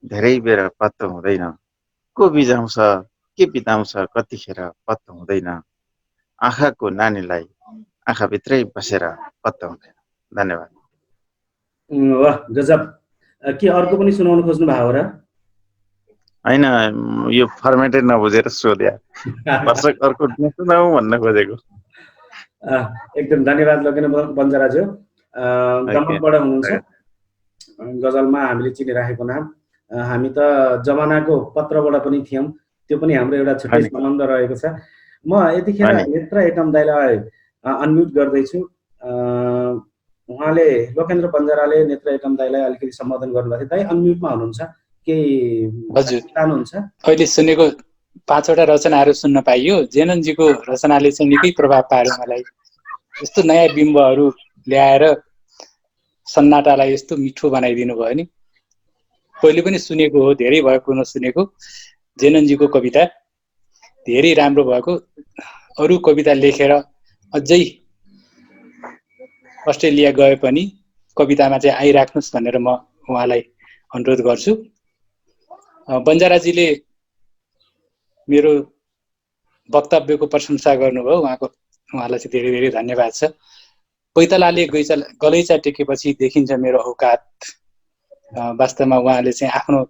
धेरै बेर पत्तो हुँदैन को बिजाउँछ के बिताउँछ कतिखेर पत्तो हुँदैन आँखाको नानीलाई आँखाभित्रै बसेर पत्तो हुँदैन धन्यवाद वाह गजब के अर्को पनि सुनाउन खोज्नु भएको हो र होइन यो फर्मेटै नबुझेर सोध्या दर्शक अर्को सुनाऊ भन्न खोजेको एकदम धन्यवाद लगेन बन्जाराज्यू दमकबाट हुनुहुन्छ गजलमा हामीले चिनिराखेको नाम हामी त जमानाको पत्रबाट पनि थियौँ त्यो पनि हाम्रो एउटा छुट्टै सम्बन्ध रहेको छ म यतिखेर नेत्र एटम दाइलाई अनम्युट गर्दैछु उहाँले लोकेन्द्र बन्जाराले नेत्र एटम दाइलाई अलिकति सम्बोधन गर्नुभएको थियो दाइ अनम्युटमा हुनुहुन्छ हजुर अहिले सुनेको 5 वटा रचनाहरू सुन्न पाइयो जेननजीको रचनाले चाहिँ निकै प्रभाव पार्यो मलाई यस्तो नयाँ बिम्बहरू ल्याएर सन्नाटालाई यस्तो मिठो बनाइदिनु भयो नि पहिले पनि सुनेको हो धेरै भएको नसुनेको जेननजीको कविता धेरै राम्रो भएको अरू कविता लेखेर अझै अस्ट्रेलिया गए पनि कवितामा चाहिँ आइराख्नुस् भनेर म उहाँलाई अनुरोध गर्छु बन्जाराजीले मेरो वक्तव्यको प्रशंसा गर्नुभयो उहाँलाई चाहिँ धेरै धेरै धन्यवाद छ पैतालाले गलैँचा टेकेपछि देखिन्छ मेरो औकात वास्तवमा उहाँले चाहिँ आफ्नो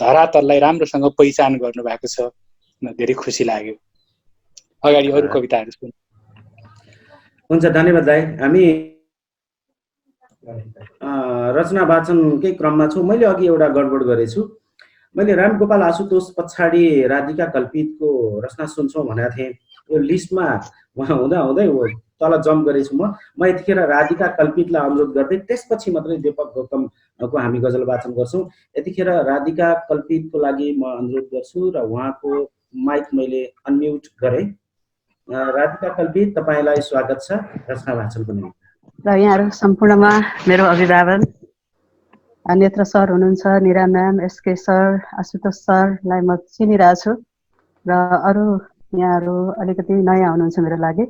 धरातललाई राम्रोसँग पहिचान गर्नु भएको छ धेरै खुसी लाग्यो अगाडि अरू कविताहरू सुन हुन्छ धन्यवाद दाइ हामी रचना वाचनकै क्रममा छौँ मैले अघि एउटा गडबड गरेछु मैले रामगोपाल आशुतोष पछाडि राधिका कल्पितको रचना सुन्छौँ भनेको थिएँ यो लिस्टमा उहाँ हुँदा हुँदै तल जम्प गरेछु म यतिखेर राधिका कल्पितलाई अनुरोध गर्दै त्यसपछि मात्रै दीपक गौतमको हामी गजल वाचन गर्छौँ यतिखेर राधिका कल्पितको लागि म अनुरोध गर्छु र उहाँको माइक मैले अनम्युट गरेँ राधिका कल्पित तपाईँलाई स्वागत छ रचना वाचनको निम्ति र यहाँहरू सम्पूर्णमा मेरो अभिवादन नेत्र सर हुनुहुन्छ निरा म्याम एसके सर आशुतोष सरलाई म चिनिरहेको छु र अरू यहाँहरू अलिकति नयाँ हुनुहुन्छ मेरो लागि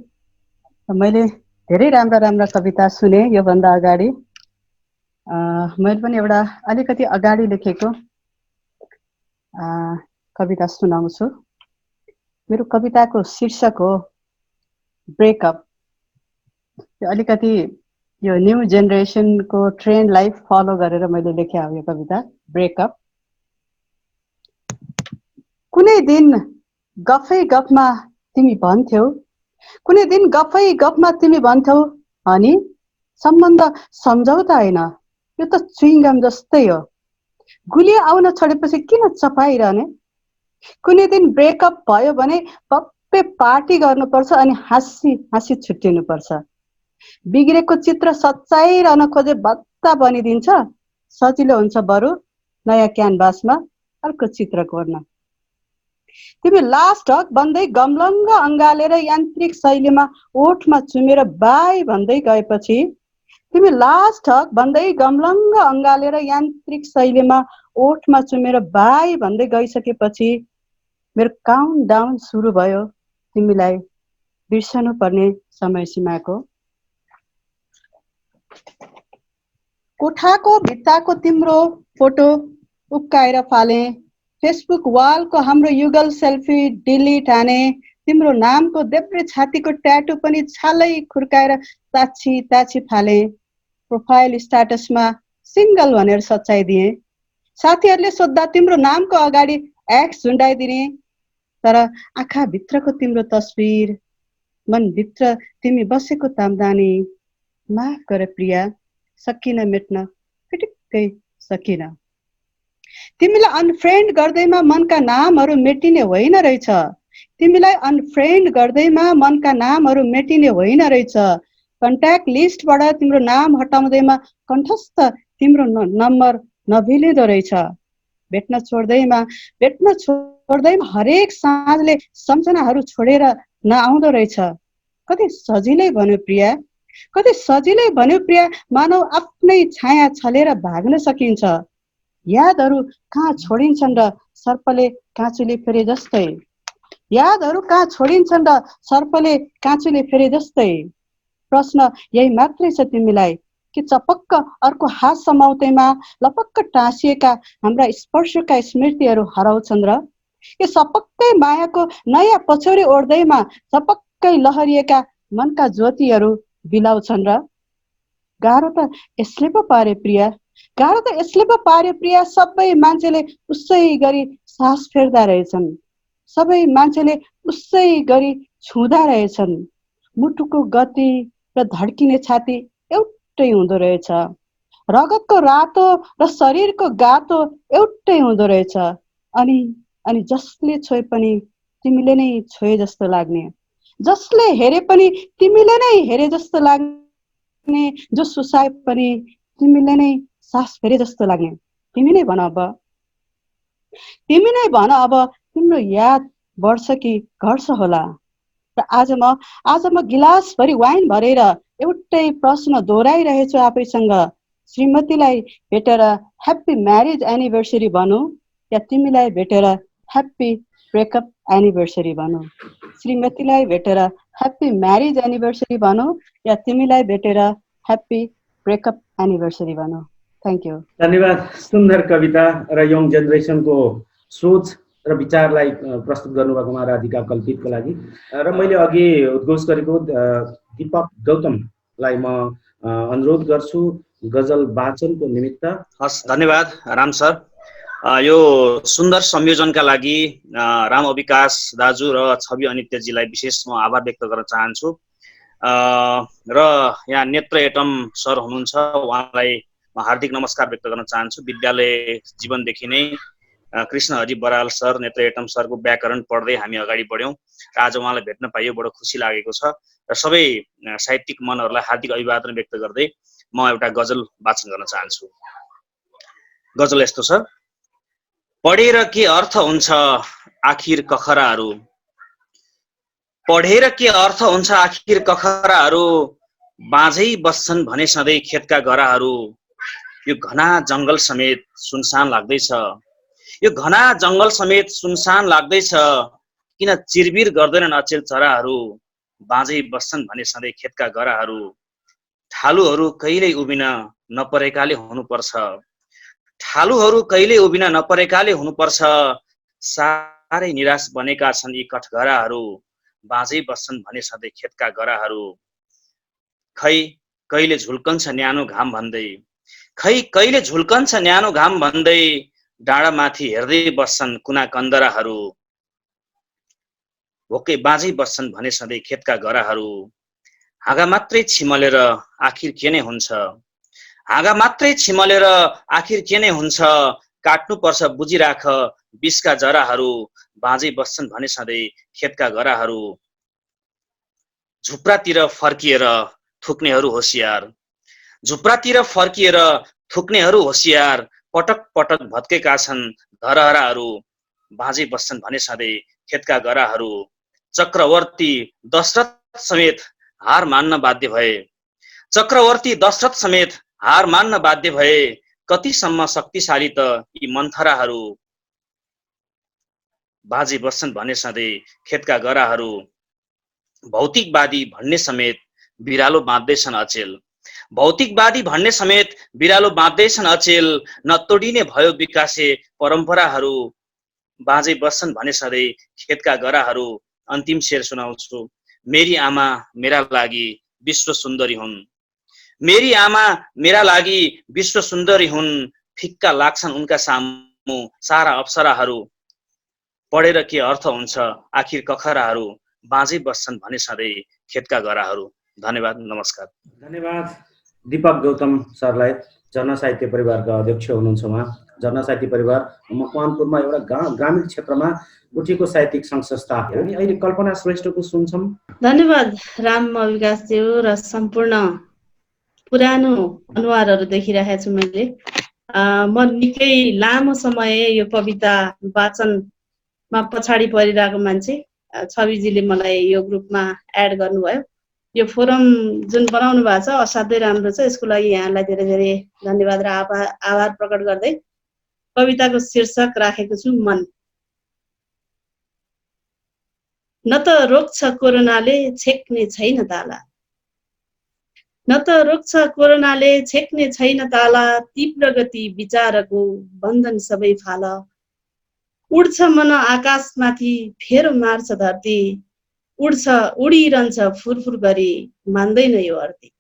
मैले धेरै राम्रा कविता सुने योभन्दा अगाडि मैले पनि एउटा अलिकति अगाडि लेखेको कविता सुनाउँछु मेरो कविताको शीर्षक हो ब्रेकअप अलिकति यो न्यू जेनेरेसनको ट्रेन्डलाई फलो गरेर मैले लेखे हो यो कविता ब्रेकअप कुनै दिन गफै गफमा तिमी भन्थ्यौ कुनै दिन गफै गफमा तिमी भन्थ्यौ अनि सम्बन्ध सम्झौता होइन यो त च्युइङगम जस्तै हो गुलियो आउन छोडेपछि किन चपाइरहने कुनै दिन ब्रेकअप भयो भने पप्पे पार्टी गर्नुपर्छ अनि हाँसी हाँसी छुट्टिनुपर्छ बिग्रेको चित्र सच्चाइरहन खोजे बत्ता बनिदिन्छ सजिलो हुन्छ बरु नयाँ क्यानभासमा अर्को चित्र कोर्न तिमी लास्ट हक भन्दै गमलङ्ग अँगालेर यान्त्रिक शैलीमा ओठमा चुमेर बाई भन्दै गएपछि तिमी लास्ट हक भन्दै गमलङ्ग अँगालेर यान्त्रिक शैलीमा ओठमा चुमेर बाई भन्दै गइसकेपछि मेरो काउन्ट डाउन सुरु भयो तिमीलाई बिर्सनु पर्ने समय सीमाको कोठाको भित्ताको तिम्रो फोटो उक्काएर फाले, फेसबुक वालको हाम्रो युगल सेल्फी डिलिट हाने, तिम्रो नामको देब्रे छातीको ट्याटु पनि छालै खुर्काएर ताछी ताछी फाले, प्रोफाइल स्ट्याटसमा सिंगल भनेर सच्याइदिए, साथीहरूले सोद्धा तिम्रो नामको अगाडि एक्स झुन्डाइदिने, तर आँखाभित्रको तिम्रो तस्बिर, मनभित्र तिमी बसेको तामदानी, माफ गर प्रिया, सकिन मेट्न, पिटिक्कै सकिन। तिमीलाई अनफ्रेन्ड गर्दैमा मनका नामहरू मेटिने होइन रहेछ, तिमीलाई अनफ्रेन्ड गर्दैमा मनका नामहरू मेटिने होइन रहेछ, कन्ट्याक्ट लिस्टबाट तिम्रो नाम हटाउँदैमा कण्ठस्थ तिम्रो नम्बर नभिलिँदो रहेछ, भेट्न छोड्दैमा हरेक साँझले सम्झनाहरू छोडेर नआउँदो रहेछ। कति सजिलै भन्यो प्रिया, कति सजिलै भन्यो प्रिया, मानव आफ्नै छाया छलेर भाग्न सकिन्छ। यादहरू कहाँ छोडिन्छन् र सर्पले काँचुले फेरे जस्तै, यादहरू कहाँ छोडिन्छन् र सर्पले काँचुले फेरे जस्तै। प्रश्न यही मात्रै छ तिमीलाई कि चपक्क अर्को हात समाउँदैमा लपक्क टाँसिएका हाम्रा स्पर्शका स्मृतिहरू हराउँछन् र यो सपक्कै मायाको नयाँ पछौरी ओढ्दैमा चपक्कै लहरिएका मनका ज्योतिहरू बिलाउँछन् र। गाह्रो त यसले पो पारे प्रिया, गाह्रो त यसले पो पारे प्रिया, सबै मान्छेले उसै गरी सास फेर्दा रहेछन्, सबै मान्छेले उसै गरी छुँदा रहेछन्, मुटुको गति र धड्किने छाती एउटै हुँदो रहेछ, रगतको रातो र शरीरको गातो एउटै हुँदो रहेछ, अनि जसले छोए पनि तिमीले नै छोए जस्तो लाग्ने, जसले हेरे पनि तिमीले नै हेरे जस्तो लाग्ने, जो सुसाए पनि तिमीले नै सास फेरे जस्तो लाग्ने। तिमी नै भन अब, तिमी नै भन अब तिम्रो याद बढ्छ कि घट्छ होला। र आज म गिलासभरि वाइन भरेर एउटै प्रश्न दोहोऱ्याइरहेछु आफैसँग, श्रीमतीलाई भेटेर ह्याप्पी म्यारिज एनिभर्सरी भनौँ या तिमीलाई भेटेर ह्याप्पी ब्रेकअप एनिभर्सरी भनौँ, श्रीमतीलाई भेटेर ह्याप्पी म्यारिज एनिभर्सरी भनौँ या तिमीलाई भेटेर ह्याप्पी ब्रेकअप एनिभर्सरी भनौँ। Thank you. धन्यवाद। सुन्दर कविता र यङ जेनेरेसनको सोच र विचारलाई प्रस्तुत गर्नुभएकोमा राधिका कल्पितको लागि र मैले अघि उद्घोष गरेको दीपक गौतमलाई म अनुरोध गर्छु गजल वाचनको निमित्त। हस्, धन्यवाद राम सर। यो सुन्दर संयोजनका लागि राम अविकास दाजु र छवि अनित्यजीलाई विशेष म आभार व्यक्त गर्न चाहन्छु। र यहाँ नेत्र एटम सर हुनुहुन्छ, उहाँलाई म हार्दिक नमस्कार व्यक्त गर्न चाहन्छु। विद्यालय जीवनदेखि नै कृष्ण हरि बराल सर, नेत्र एटम सरको व्याकरण पढ्दै हामी अगाडि बढ्यौँ र आज उहाँलाई भेट्न पाइयो, बडो खुसी लागेको छ। र सबै साहित्यिक मनहरूलाई हार्दिक अभिवादन व्यक्त गर्दै म एउटा गजल वाचन गर्न चाहन्छु। गजल यस्तो छ। पढेर के अर्थ हुन्छ आखिर कखराहरू, पढेर के अर्थ हुन्छ आखिर कखराहरू, बाँझै बस्छन् भने सधैँ खेतका गराहरू। यो घना जङ्गल समेत सुनसान लाग्दैछ, यो घना जङ्गल समेत सुनसान लाग्दैछ, किन चिरबिर गर्दैनन् अचेल चराहरू, बाँझै बस्छन् भने सधैँ खेतका गराहरू। ठालुहरू कहिल्यै उभिन नपरेकाले हुनुपर्छ, ठालुहरू कहिल्यै उभिन नपरेकाले हुनुपर्छ, साह्रै निराश बनेका छन् यी कठघराहरू, बाँझै बस्छन् भने सधैँ खेतका गराहरू। खै कहिले झुल्कन्छ न्यानो घाम भन्दै, खै कहिले झुल्कन्छ न्यानो घाम भन्दै, डाँडामाथि हेर्दै बस्छन् कुना कन्दराहरू, भोकै बाँझै बस्छन् भने सधैँ खेतका गराहरू। हाँगा मात्रै छिमलेर आखिर के नै हुन्छ, हाँगा मात्रै छिमलेर आखिर के नै हुन्छ, काट्नुपर्छ बुझिराख विषका जराहरू, बाँझै बस्छन् भने सधैँ खेतका गराहरू। झुप्रातिर फर्किएर थुक्नेहरू होसियार, झुप्रातिर फर्किएर थुक्नेहरू होसियार, पटक पटक भत्केका छन् धरहराहरू, बाँझै बस्छन् भने सधैँ खेतका गराहरू। चक्रवर्ती दशरथ समेत हार मान्न बाध्य भए, चक्रवर्ती दशरथ समेत हार मान्न बाध्य भए, कतिसम्म शक्तिशाली त यी मन्थराहरू, बाँझै बस्छन् भने सधैँ खेतका गराहरू। भौतिकवादी भन्ने समेत बिरालो बाँध्दैछन् अचेल, भौतिकवादी भन्ने समेत बिरालो बाँध्दैछन् अचेल, नतोडिने भयो विकासे परम्पराहरू, बाँझै बस्छन् भने सधैँ खेतका गराहरू। अन्तिम शेर सुनाउँछु। मेरी आमा मेरा लागि विश्व सुन्दरी हुन्, मेरी आमा मेरा लागि विश्व सुन्दरी हुन्, फिक्का लाग्छन् उनका सामु सारा अप्सराहरू। पढेर के अर्थ हुन्छ आखिर कखराहरू, बाँझै बस्छन् भने सधैँ खेतका गराहरू। धन्यवाद, नमस्कार। धन्यवाद दीपक गौतम सरलाई। झरना साहित्य परिवारका अध्यक्ष हुनुहुन्छ उहाँ। झरना साहित्य परिवार मकवानपुरमा एउटा ग्रामीण क्षेत्रमा उठेको साहित्यिक सङ्घ संस्था हो। हामी अहिले कल्पना श्रेष्ठको सुन्छौँ। धन्यवाद राम विकासज्यू र सम्पूर्ण पुरानो अनुहारहरू देखिरहेको छु मैले। म निकै लामो समय यो कविता वाचनमा पछाडि परिरहेको मान्छे। छविजीले मलाई यो ग्रुपमा एड गर्नुभयो। यो फोरम जुन बनाउनु भएको छ असाध्यै राम्रो छ। यसको लागि यहाँलाई धेरै धेरै धन्यवाद र आभार प्रकट गर्दै कविताको शीर्षक राखेको छु मन। न त रोक्छ कोरोनाले छेक्ने छैन ताला, न त रोक्छ कोरोनाले छेक्ने छैन ताला, तीव्र गति विचारको बन्धन सबै फाला। उड्छ मन आकाशमाथि फेर मार्छ धरती, उड्छ उडिरहन्छ फुरफुर गरी मान्दैन यो अर्थी।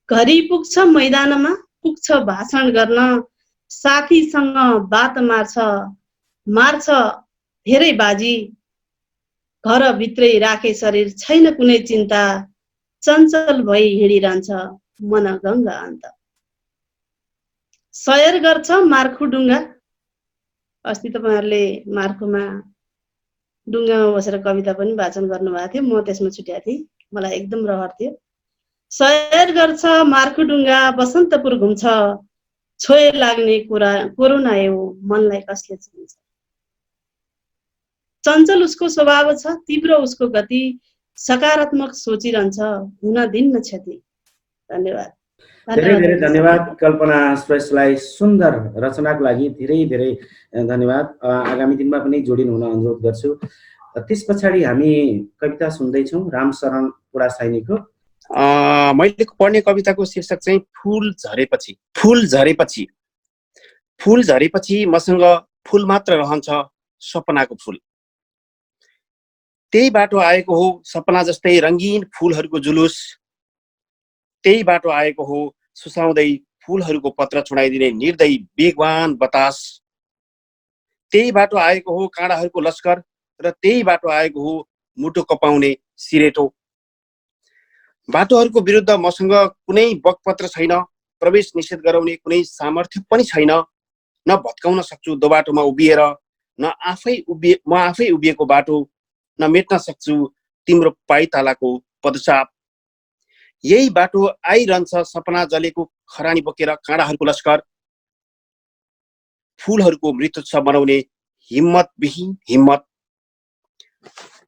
घरि पुग्छ मैदानमा पुग्छ भाषण गर्न, साथीसँग बात मार्छ धेरै बाजी। घरभित्रै राखे शरीर छैन कुनै चिन्ता, चञ्चल भई हिँडिरहन्छ मन गङ्गा अन्त। सयर गर्छ मार्खु डुङ्गा। अस्ति तपाईँहरूले मार्खुमा डुङ्गामा बसेर कविता पनि वाचन गर्नुभएको थियो, म त्यसमा छुट्याएको थिएँ, मलाई एकदम रहर थियो। सयर गर्छ मार्खु डुङ्गा, बसन्तपुर घुम्छ, छोए लाग्ने कोरोना हो मनलाई कसले चिन्छ। चञ्चल उसको स्वभाव छ, तीव्र उसको गति, सकारात्मक सोचिरहन्छ, हुन दिन्न क्षति। धन्यवाद। धेरै धेरै धन्यवाद कल्पना श्रेष्ठलाई सुन्दर रचनाको लागि धेरै धेरै धन्यवाद। आगामी दिनमा पनि जोडिनु हुन अनुरोध गर्छु। त्यस पछाडि हामी कविता सुन्दैछौँ रामशरण पुडासाइनीको। मैले पढ्ने कविताको शीर्षक चाहिँ फुल झरेपछि। फुल झरेपछि, फुल झरेपछि मसँग फुल मात्र रहन्छ, सपनाको फुल। त्यही बाटो आएको हो सपना जस्तै रङ्गीन फुलहरूको जुलुस, त्यही बाटो आएको हो सुसाउँदै फुलहरूको पत्र छुडाइदिने निर्दयी बेगवान बतास, त्यही बाटो आएको हो काँडाहरूको लस्कर र त्यही बाटो आएको हो मुटु कपाउने सिरेटो। बाटोहरूको विरुद्ध मसँग कुनै बकपत्र छैन, प्रवेश निषेध गराउने कुनै सामर्थ्य पनि छैन। न भत्काउन सक्छु दो बाटोमा उभिएर, म आफै उभिएको बाटो, न मेट्न सक्छु तिम्रो पाइतालाको पदचाप। यही बाटो आइरहन्छ सपना जलेको खरानी बोकेर काँडाहरूको लस्कर, फुलहरूको मृत्युत्सव बनाउने हिम्मत विहीन हिम्मत।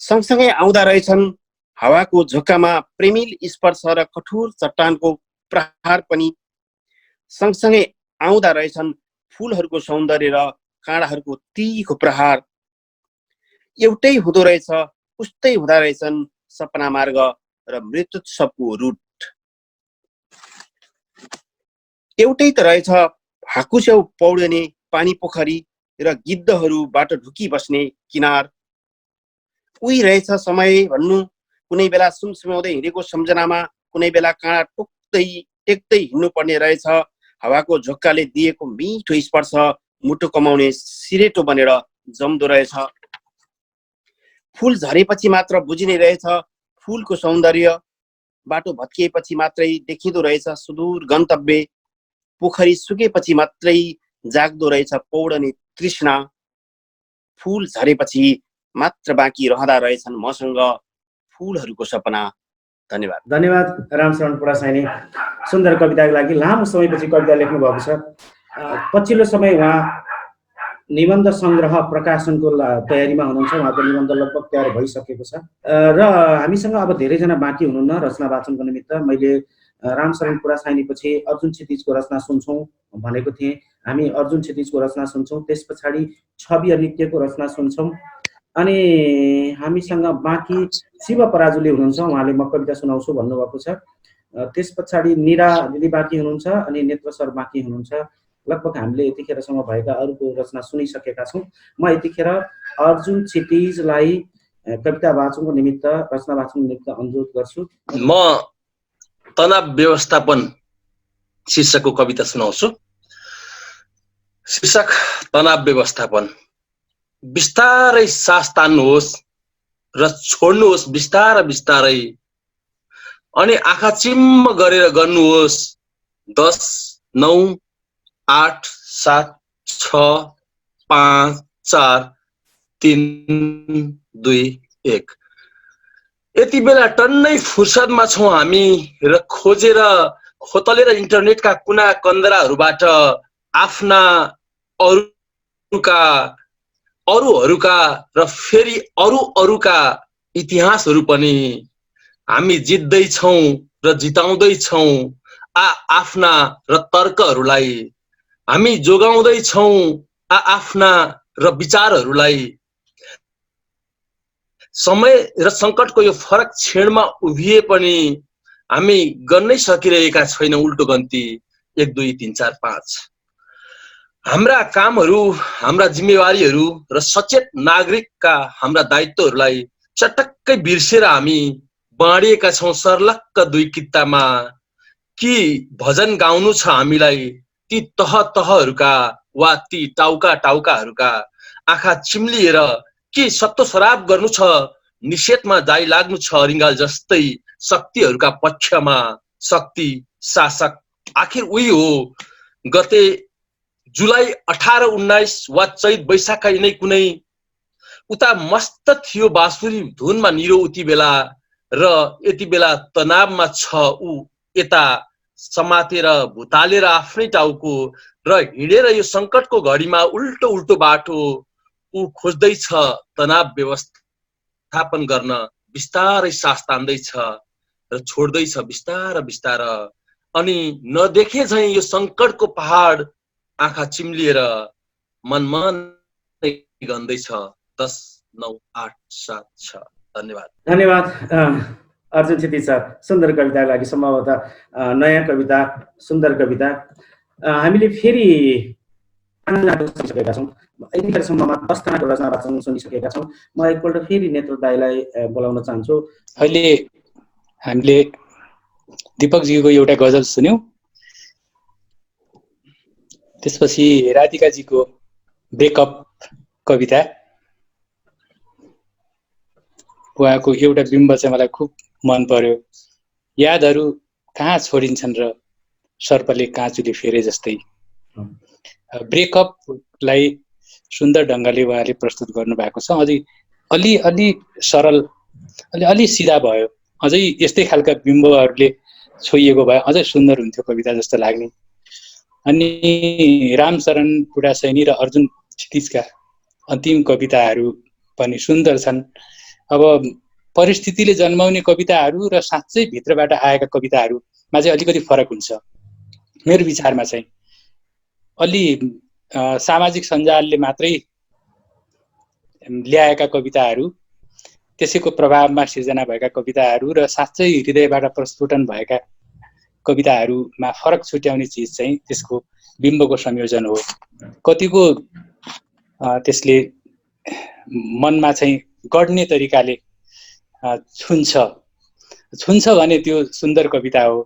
सँगसँगै आउँदा रहेछन् हावाको झोक्कामा प्रेमिल स्पर्श र कठोर चट्टानको प्रहार पनि, सँगसँगै आउँदा रहेछन् फुलहरूको सौन्दर्य र काँडाहरूको तीखो प्रहार। एउटै हुँदो रहेछ उस्तै हुँदा रहेछन् सपना मार्ग र मृत्युत्सवको रुट। एउटै त रहेछ हाकुछेउ पौडिने पानी पोखरी र गिद्धहरू बाटो ढुकी बस्ने किनार। उही रहेछ समय भन्नु, कुनै बेला सुमसुमाउँदै हिँडेको सम्झनामा, कुनै बेला काँडा टेक्दै हिँड्नु पर्ने रहेछ। हावाको झोक्काले दिएको मिठो स्पर्श मुटु कमाउने सिरेटो बनेर जम्दो रहेछ। फुल झरेपछि मात्र बुझिने रहेछ फुलको सौन्दर्य, बाटो भत्किएपछि मात्रै देखिँदो रहेछ सुदूर गन्तव्य, पोखरी सुकेपछि मात्रै जाग्दो रहेछ पौडने तृष्णा। फुल झरेपछि मात्र बाँकी रहँदा रहेछन् मसँग फुलहरूको सपना। धन्यवाद। धन्यवाद रामशरण पुडासाइनी सुन्दर कविताको लागि। लामो समयपछि कविता लेख्नु भएको छ। पछिल्लो समय उहाँ निबन्ध सङ्ग्रह प्रकाशनको तयारीमा हुनुहुन्छ। उहाँको निबन्ध लगभग तयार भइसकेको छ र हामीसँग अब धेरैजना बाँकी हुनुहुन्न रचना वाचनको निमित्त। मैले रामशरण पुडासाइनीपछि अर्जुन क्षितिजको रचना सुन्छौँ भनेको थिएँ। हामी अर्जुन क्षितिजको रचना सुन्छौँ, त्यस पछाडि छवि नित्यको रचना सुन्छौँ, अनि हामीसँग बाँकी शिव पराजुली हुनुहुन्छ। उहाँले म कविता सुनाउँछु भन्नुभएको छ। त्यस पछाडि निरा दिदी बाँकी हुनुहुन्छ अनि नेत्र सर बाँकी हुनुहुन्छ। लगभग हामीले यतिखेरसम्म भएका अरूको रचना सुनिसकेका छौँ। म यतिखेर अर्जुन क्षितिजलाई कविता वाचनको निमित्त रचना वाचनको निमित्त अनुरोध गर्छु। म तनाव व्यवस्थापन शीर्षकको कविता सुनाउँछु। शीर्षक तनाव व्यवस्थापन। बिस्तारै सास तान्नुहोस् र छोड्नुहोस् बिस्तारै बिस्तारै, अनि आँखा चिम्म गरेर गर्नुहोस् 10 9 8 7 6 5 4 3 2 1। यति बेला टन्नै फुर्सदमा छौँ हामी र खोजेर खोतलेर इन्टरनेटका कुना कन्दराहरूबाट आफ्ना अरूहरूका र फेरि अरूका इतिहासहरू पनि हामी जित्दैछौँ र जिताउँदैछौँ आफ्ना र तर्कहरूलाई। हामी जोगाउँदैछौँ आफ्ना र विचारहरूलाई। समय र सङ्कटको यो फरक क्षणमा उभिए पनि हामी गर्नै सकिरहेका छैनौँ उल्टो गन्ती 1 2 3 4 5। हाम्रा कामहरू, हाम्रा जिम्मेवारीहरू र सचेत नागरिकका हाम्रा दायित्वहरूलाई चटक्कै बिर्सेर हामी बाँडिएका छौँ सर्लक्क 2 कित्तामा। कि भजन गाउनु छ हामीलाई ती तहहरूका वा ती टाउकाहरूका आँखा चिम्लिएर, कि सत्तो सराप गर्नु छ निषेधमा जाई लाग्नु छ रिङ्गाल जस्तै शक्तिहरूका पक्षमा शक्ति शासक। आखिर उही हो गते जुलाई 18 19 वा चैत वैशाखका यिनै कुनै उता मस्त थियो बाँसुरी धुनमा निरो उति बेला, र यति बेला तनावमा छ ऊ यता समातेर भुतालेर आफ्नै टाउको, र हिँडेर यो सङ्कटको घडीमा उल्टो उल्टो बाटो ऊ खोज्दैछ तनाव व्यवस्थापन गर्न। बिस्तारै सास तान्दैछ र छोड्दैछ बिस्तार बिस्तार, अनि नदेखे झैँ यो सङ्कटको पहाड आँखा चिम्लिएर मनमनै गन्दैछ 10 9 8 7 6। धन्यवाद। धन्यवाद अर्जुन क्षितिज सर, सुन्दर कविताको लागि। सम्भवतः नयाँ कविता, सुन्दर कविता। हामीले फेरि सुनिसकेका छौँ। यतिखेरसम्ममा 10 जनाको रचना वाचन सुनिसकेका छौँ। म एकपल्ट फेरि नेत्र दाईलाई बोलाउन चाहन्छु। अहिले हामीले दीपकजीको एउटा गजल सुन्यौँ, त्यसपछि राधिकाजीको ब्रेकअप कविता। उहाँको एउटा बिम्ब चाहिँ मलाई खुब मन पर्यो। यादहरू कहाँ छोडिन्छन् र सर्पले काँचुले फेरे जस्तै। ब्रेकअपलाई सुन्दर ढङ्गले उहाँले प्रस्तुत गर्नुभएको छ। अझै अलि सरल, अलि सिधा भयो। अझै यस्तै खालका बिम्बहरूले छोइएको भए अझै सुन्दर हुन्थ्यो कविता जस्तो लाग्ने। अनि रामशरण पुडासैनी र अर्जुन क्षितिजका अन्तिम कविताहरू पनि सुन्दर छन्। अब परिस्थितिले जन्माउने कविताहरू र साँच्चै भित्रबाट आएका कविताहरूमा चाहिँ अलिकति फरक हुन्छ मेरो विचारमा। चाहिँ अलि सामाजिक सञ्जालले मात्रै ल्याएका कविताहरू, त्यसैको प्रभावमा सिर्जना भएका कविताहरू र साँच्चै हृदयबाट प्रस्फुटन भएका कविताहरूमा फरक छुट्याउने चिज चाहिँ त्यसको बिम्बको संयोजन हो। कतिको त्यसले मनमा चाहिँ गढ्ने तरिकाले छुन्छ भने त्यो सुन्दर कविता हो,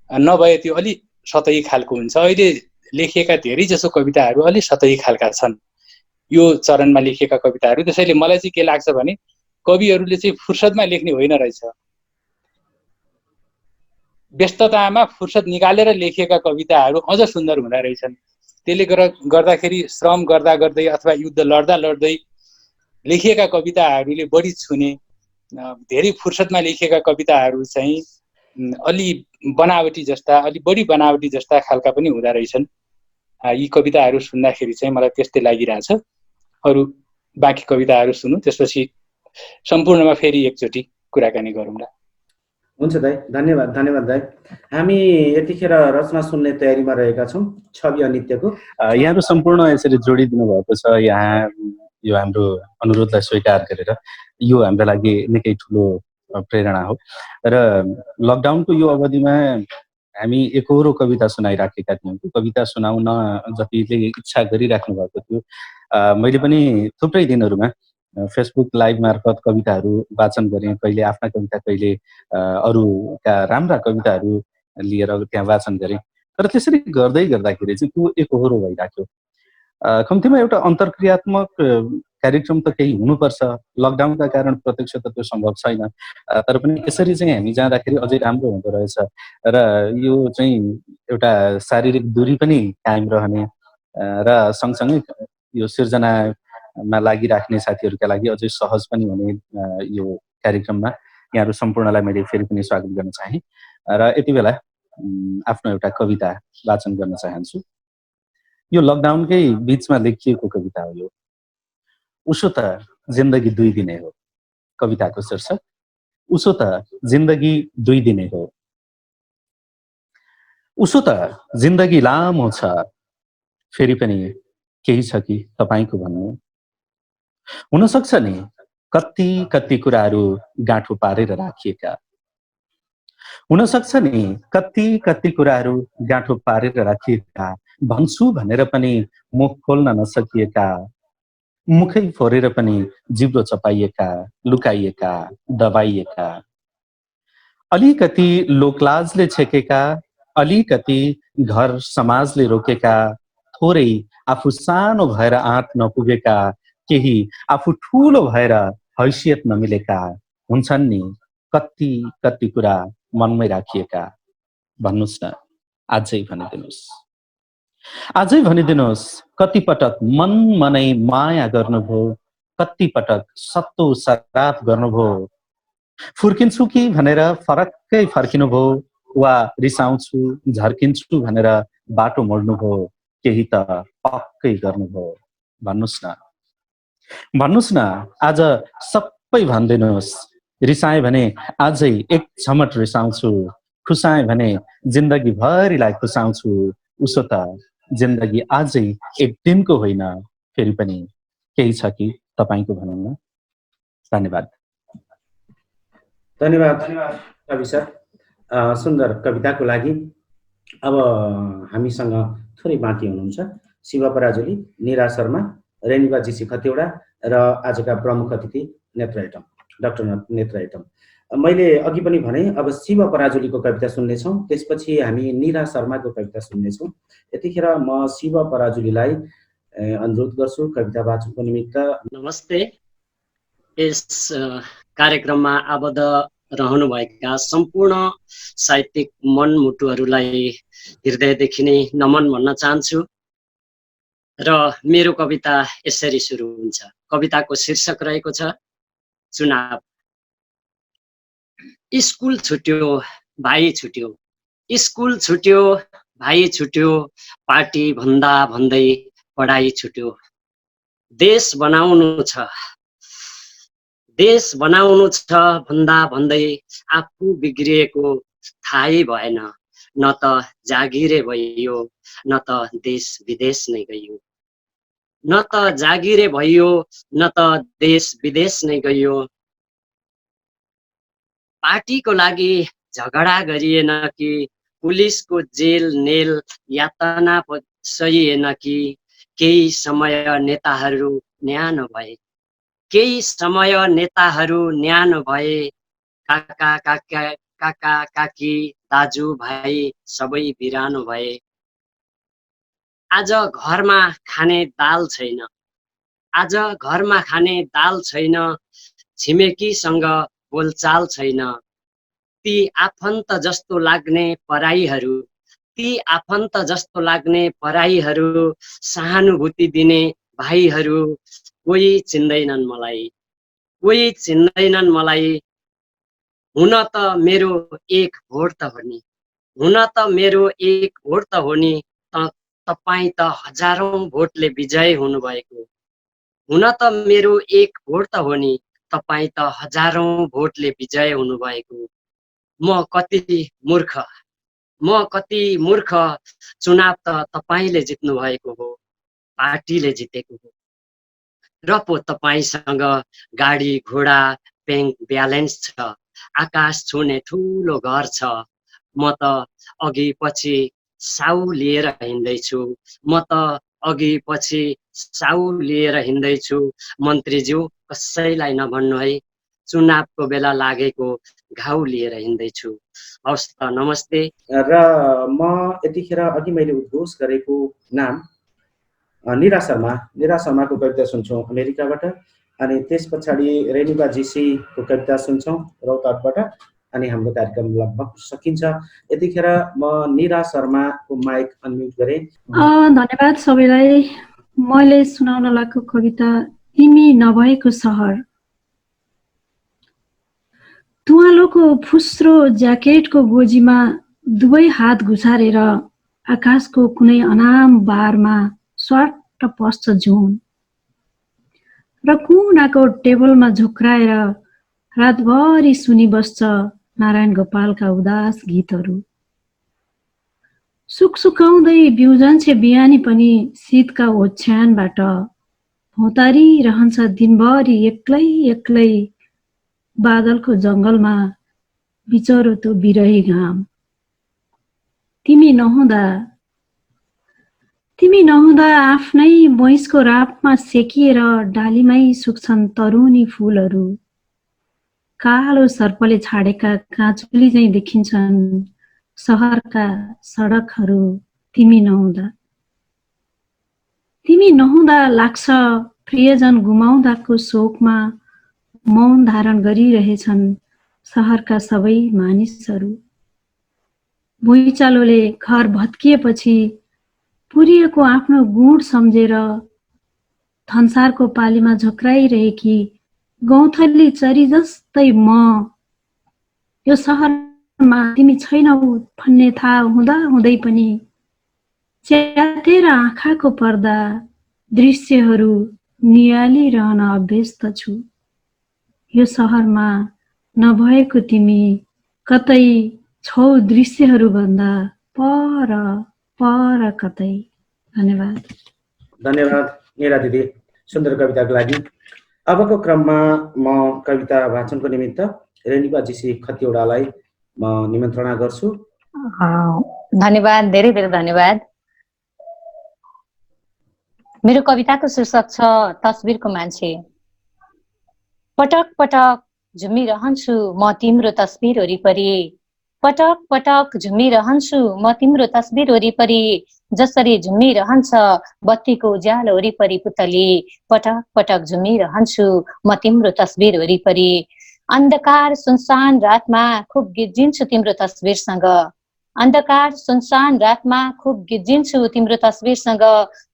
नभए त्यो अलि सतही खालको हुन्छ। अहिले लेखिएका धेरै जसो कविताहरू अलि सतही खालका छन् यो चरणमा लेखिएका कविताहरू। त्यसैले मलाई चाहिँ के लाग्छ भने कविहरूले चाहिँ फुर्सदमा लेख्ने होइन रहेछ, व्यस्ततामा फुर्सद निकालेर लेखिएका कविताहरू अझ सुन्दर हुँदा रहेछन्। त्यसले गर्दाखेरि श्रम गर्दा गर्दै अथवा युद्ध लड्दा लड्दै लेखिएका कविताहरूले बढी छुने, धेरै फुर्सदमा लेखिएका कविताहरू चाहिँ अलि बनावटी जस्ता, अलि बढी बनावटी जस्ता खालका पनि हुँदा रहेछन्। यी कविताहरू सुन्दाखेरि चाहिँ मलाई त्यस्तै लागिरहेछ। अरू बाँकी कविताहरू सुनौँ, त्यसपछि सम्पूर्णमा फेरि एकचोटि कुराकानी गरौँला। हुन्छ दाइ, धन्यवाद। धन्यवाद दाइ। हामी यतिखेर रचना सुन्ने तयारीमा रहेका छौँ छवि अनित्यको। यहाँहरू सम्पूर्ण यसरी जोडिदिनु भएको छ। यहाँ यो हाम्रो अनुरोधलाई स्वीकार गरेर यो हाम्रो लागि निकै ठुलो प्रेरणा हो। र लकडाउनको यो अवधिमा हामी एकहोरो कविता सुनाइराखेका थियौँ। त्यो कविता सुनाउन जतिले इच्छा गरिराख्नु भएको थियो, मैले पनि थुप्रै दिनहरूमा फेसबुक लाइभ मार्फत कविताहरू वाचन गरेँ। कहिले आफ्ना कविता, कहिले अरूका राम्रा कविताहरू लिएर त्यहाँ वाचन गरेँ। तर त्यसरी गर्दै गर्दाखेरि चाहिँ त्यो एकहोरो भइराख्यो। कम्तीमा एउटा अन्तर्क्रियात्मक कार्यक्रम त केही हुनुपर्छ। लकडाउनका कारण प्रत्यक्ष त त्यो सम्भव छैन, तर पनि यसरी चाहिँ हामी जाँदाखेरि अझै राम्रो हुँदो रहेछ। र यो चाहिँ एउटा शारीरिक दूरी पनि कायम रहने र सँगसँगै यो सिर्जनामा लागिराख्ने साथीहरूका लागि अझै सहज पनि हुने यो कार्यक्रममा यहाँहरू सम्पूर्णलाई मैले फेरि पनि स्वागत गर्न चाहेँ। र यति बेला आफ्नो एउटा कविता वाचन गर्न चाहन्छु। यो लकडाउनकै बीचमा लेखिएको कविता हो यो। उसो त जिन्दगी 2 दिने हो। कविताको शीर्षक उसो त जिन्दगी 2 दिने हो। उसो त जिन्दगी लामो छ, फेरि पनि केही छ कि तपाईको भन्नु। हुन सक्छ नि कति कति कुराहरू गाँठो पारेर राखिएका। हुन सक्छ नि कति कति कुराहरू गाँठो पारेर राखिएका। भन्छु भनेर पनि मुख खोल्न नसकिएका। मुखै फोरेर पनि जिब्रो चपाइएका, लुकाइएका, दबाइएका। अलिकति लोकलाजले छेकेका, अलिकति घर समाजले रोकेका, थोरै आफू सानो भएर आँट नपुगेका, केही आफू ठुलो भएर हैसियत नमिलेका। हुन्छन् नि कति कति कुरा मनमै राखिएका। भन्नुस् न, आजै भनिदिनुस्। आजै भनिदिनुहोस्, कति पटक मन मनै माया गर्नुभयो, कति पटक सत्तो सराप गर्नुभयो। फुर्किन्छु कि भनेर फरक्कै फर्किनुभयो, वा रिसाउँछु झर्किन्छु भनेर बाटो मोड्नुभयो, केही त पक्कै गर्नुभयो। भन्नुस् न, भन्नुस् न, आज सबै भनिदिनुहोस्। रिसाएँ भने आजै एक झमट रिसाउँछु, खुसाएँ भने जिन्दगी भरिलाई खुसाउँछु। उसो त जिन्दगी आजै एक दिनको होइन, फेरि पनि केही छ कि तपाईको भन्नु। धन्यवाद। धन्यवाद कवि सर, सुन्दर कविताको लागि। अब हामीसँग थोरै बाँकी हुनुहुन्छ शिव पराजुली, निरा शर्मा, रेणुका जीसी खतिवडा र आजका प्रमुख अतिथि नेत्र आइटम डाक्टर नेत्र आइटम। मैले अघि पनि भने अब शिव पराजुलीको कविता सुन्नेछौँ, त्यसपछि हामी निरा शर्माको कविता सुन्नेछौँ। यतिखेर म शिव पराजुलीलाई अनुरोध गर्छु कविता वाचनको निमित्त। नमस्ते। यस कार्यक्रममा आबद्ध रहनुभएका सम्पूर्ण साहित्यिक मनमुटुहरूलाई हृदयदेखि नै नमन भन्न चाहन्छु। र मेरो कविता यसरी सुरु हुन्छ। कविताको शीर्षक रहेको छ चुनाव। स्कुल छुट्यो, भाइ छुट्यो, स्कुल छुट्यो, भाइ छुट्यो, पार्टी भन्दा भन्दै पढाइ छुट्यो। देश बनाउनु छ, देश बनाउनु छ भन्दा भन्दै आफू बिग्रिएको थाहै भएन। न त जागिरे भइयो, न त देश विदेश नै गइयो। न त जागिरे भइयो, न त देश विदेश नै गइयो। पार्टीको लागि झगडा गरिएन कि, पुलिसको जेल नेल यातना सहिएन कि। केही समय नेताहरू न्यानो भए, केही समय नेताहरू न्यानो भए। काका काका काका काकी दाजु भाइ सबै बिरानो भए। आज घरमा खाने दाल छैन, आज घरमा खाने दाल छैन। छिमेकीसँग बोलचाल छैन। ती आफन्त जस्तो लाग्ने पराईहरू, ती आफन्त जस्तो लाग्ने पराईहरू, सहानुभूति दिने भाइहरू कोही चिन्दैनन् मलाई, कोही चिन्दैनन् मलाई। हुन त मेरो एक भोट त हो नि, हुन त मेरो एक भोट त हो नि। तपाईँ त हजारौं भोटले विजय हुनुभएको। हुन त मेरो एक भोट त हो नि, तपाईँ त हजारौं भोटले विजय हुनुभएको। म कति मूर्ख, म कति मूर्ख। चुनाव त तपाईले जित्नु भएको हो, पार्टीले जितेको हो। र पो तपाईसँग गाडी घोडा ब्याङ्क ब्यालेन्स छ, आकाश छुने ठुलो घर छ, म त अघि पछि साउ लिएर हिँड्दैछु, म त अघि पछि साउ लिएर हिँड्दैछु। मन्त्रीज्यू कसैलाई नभन्नु है, चुनावको बेला लागेको घाउ लिएर हिँड्दैछु। हवस् त, नमस्ते। र म यतिखेर अघि मैले उद्घोष गरेको नाम निरा शर्माको कविता सुन्छौँ अमेरिकाबाट, अनि त्यस पछाडि रेणुका जीसीको कविता सुन्छौँ रौतहटबाट, अनि हाम्रो कार्यक्रम लगभग सकिन्छ। यतिखेर म निरा शर्माको माइक अनम्युट गरेँ। धन्यवाद सबैलाई। मैले सुनाउन लागेको कविता तिमी नभएको सहर। तुवालोको फुस्रो ज्याकेटको गोजीमा दुवै हात घुसारेर आकाशको कुनै अनाम बारमा स्वाट पस्छ जुन, र कुनाको टेबलमा झुक्राएर रातभरि सुनिबस्छ नारायण गोपालका उदास गीतहरू। सुकसुकाउँदै बिउजन्छे बिहानी पनि शीतका ओछ्यानबाट भौतारी रहन्छ दिनभरि एक्लै एक्लै बादलको जङ्गलमा बिचरो त्यो बिरही घाम। तिमी नहुँदा आफ्नै भैँसको रापमा सेकिएर डालीमै सुक्छन् तरुनी फुलहरू। कालो सर्पले छाडेका काँचुली चाहिँ देखिन्छन् सहरका सडकहरू। तिमी नहुँदा लाग्छ प्रियजन गुमाउँदाको शोकमा मौन धारण गरिरहेछन् सहरका सबै मानिसहरू। भुइँचालोले घर भत्किएपछि पुरिएको आफ्नो गुण सम्झेर धनसारको पालीमा झोक्राइरहेकी गौँथली चरी जस्तै म यो सहरमा तिमी छैनौ भन्ने थाहा हुँदा हुँदै पनि च्यातेर आँखाको पर्दा दृश्यहरू नियालिरहन अभ्यस्त छु। यो सहरमा नभएको तिमी कतै छौ दृश्यहरू भन्दा पर पर कतै। धन्यवाद। धन्यवाद निरा दिदी सुन्दर कविताको लागि। अबको क्रममा म कविता वाचनको निमित्त रेणुका जीसी खतिवडालाई म निमन्त्रणा गर्छु। धन्यवाद, धेरै धेरै धन्यवाद। मेरो कविताको शीर्षक छ तस्बिरको मान्छे। पटक पटक झुमिरहन्छु म तिम्रो तस्बिर वरिपरि, पटक पटक झुमिरहन्छु म तिम्रो तस्बिर वरिपरि, जसरी झुमिरहन्छ बत्तीको उज्यालो वरिपरि पुतली। पटक पटक झुमिरहन्छु म तिम्रो तस्बिर वरिपरि, अन्धकार सुनसान रातमा खुब गिज्जिन्छु तिम्रो तस्बिरसँग, अन्धकार सुनसान रातमा खुब गिज्जिन्छु तिम्रो तस्बिरसँग।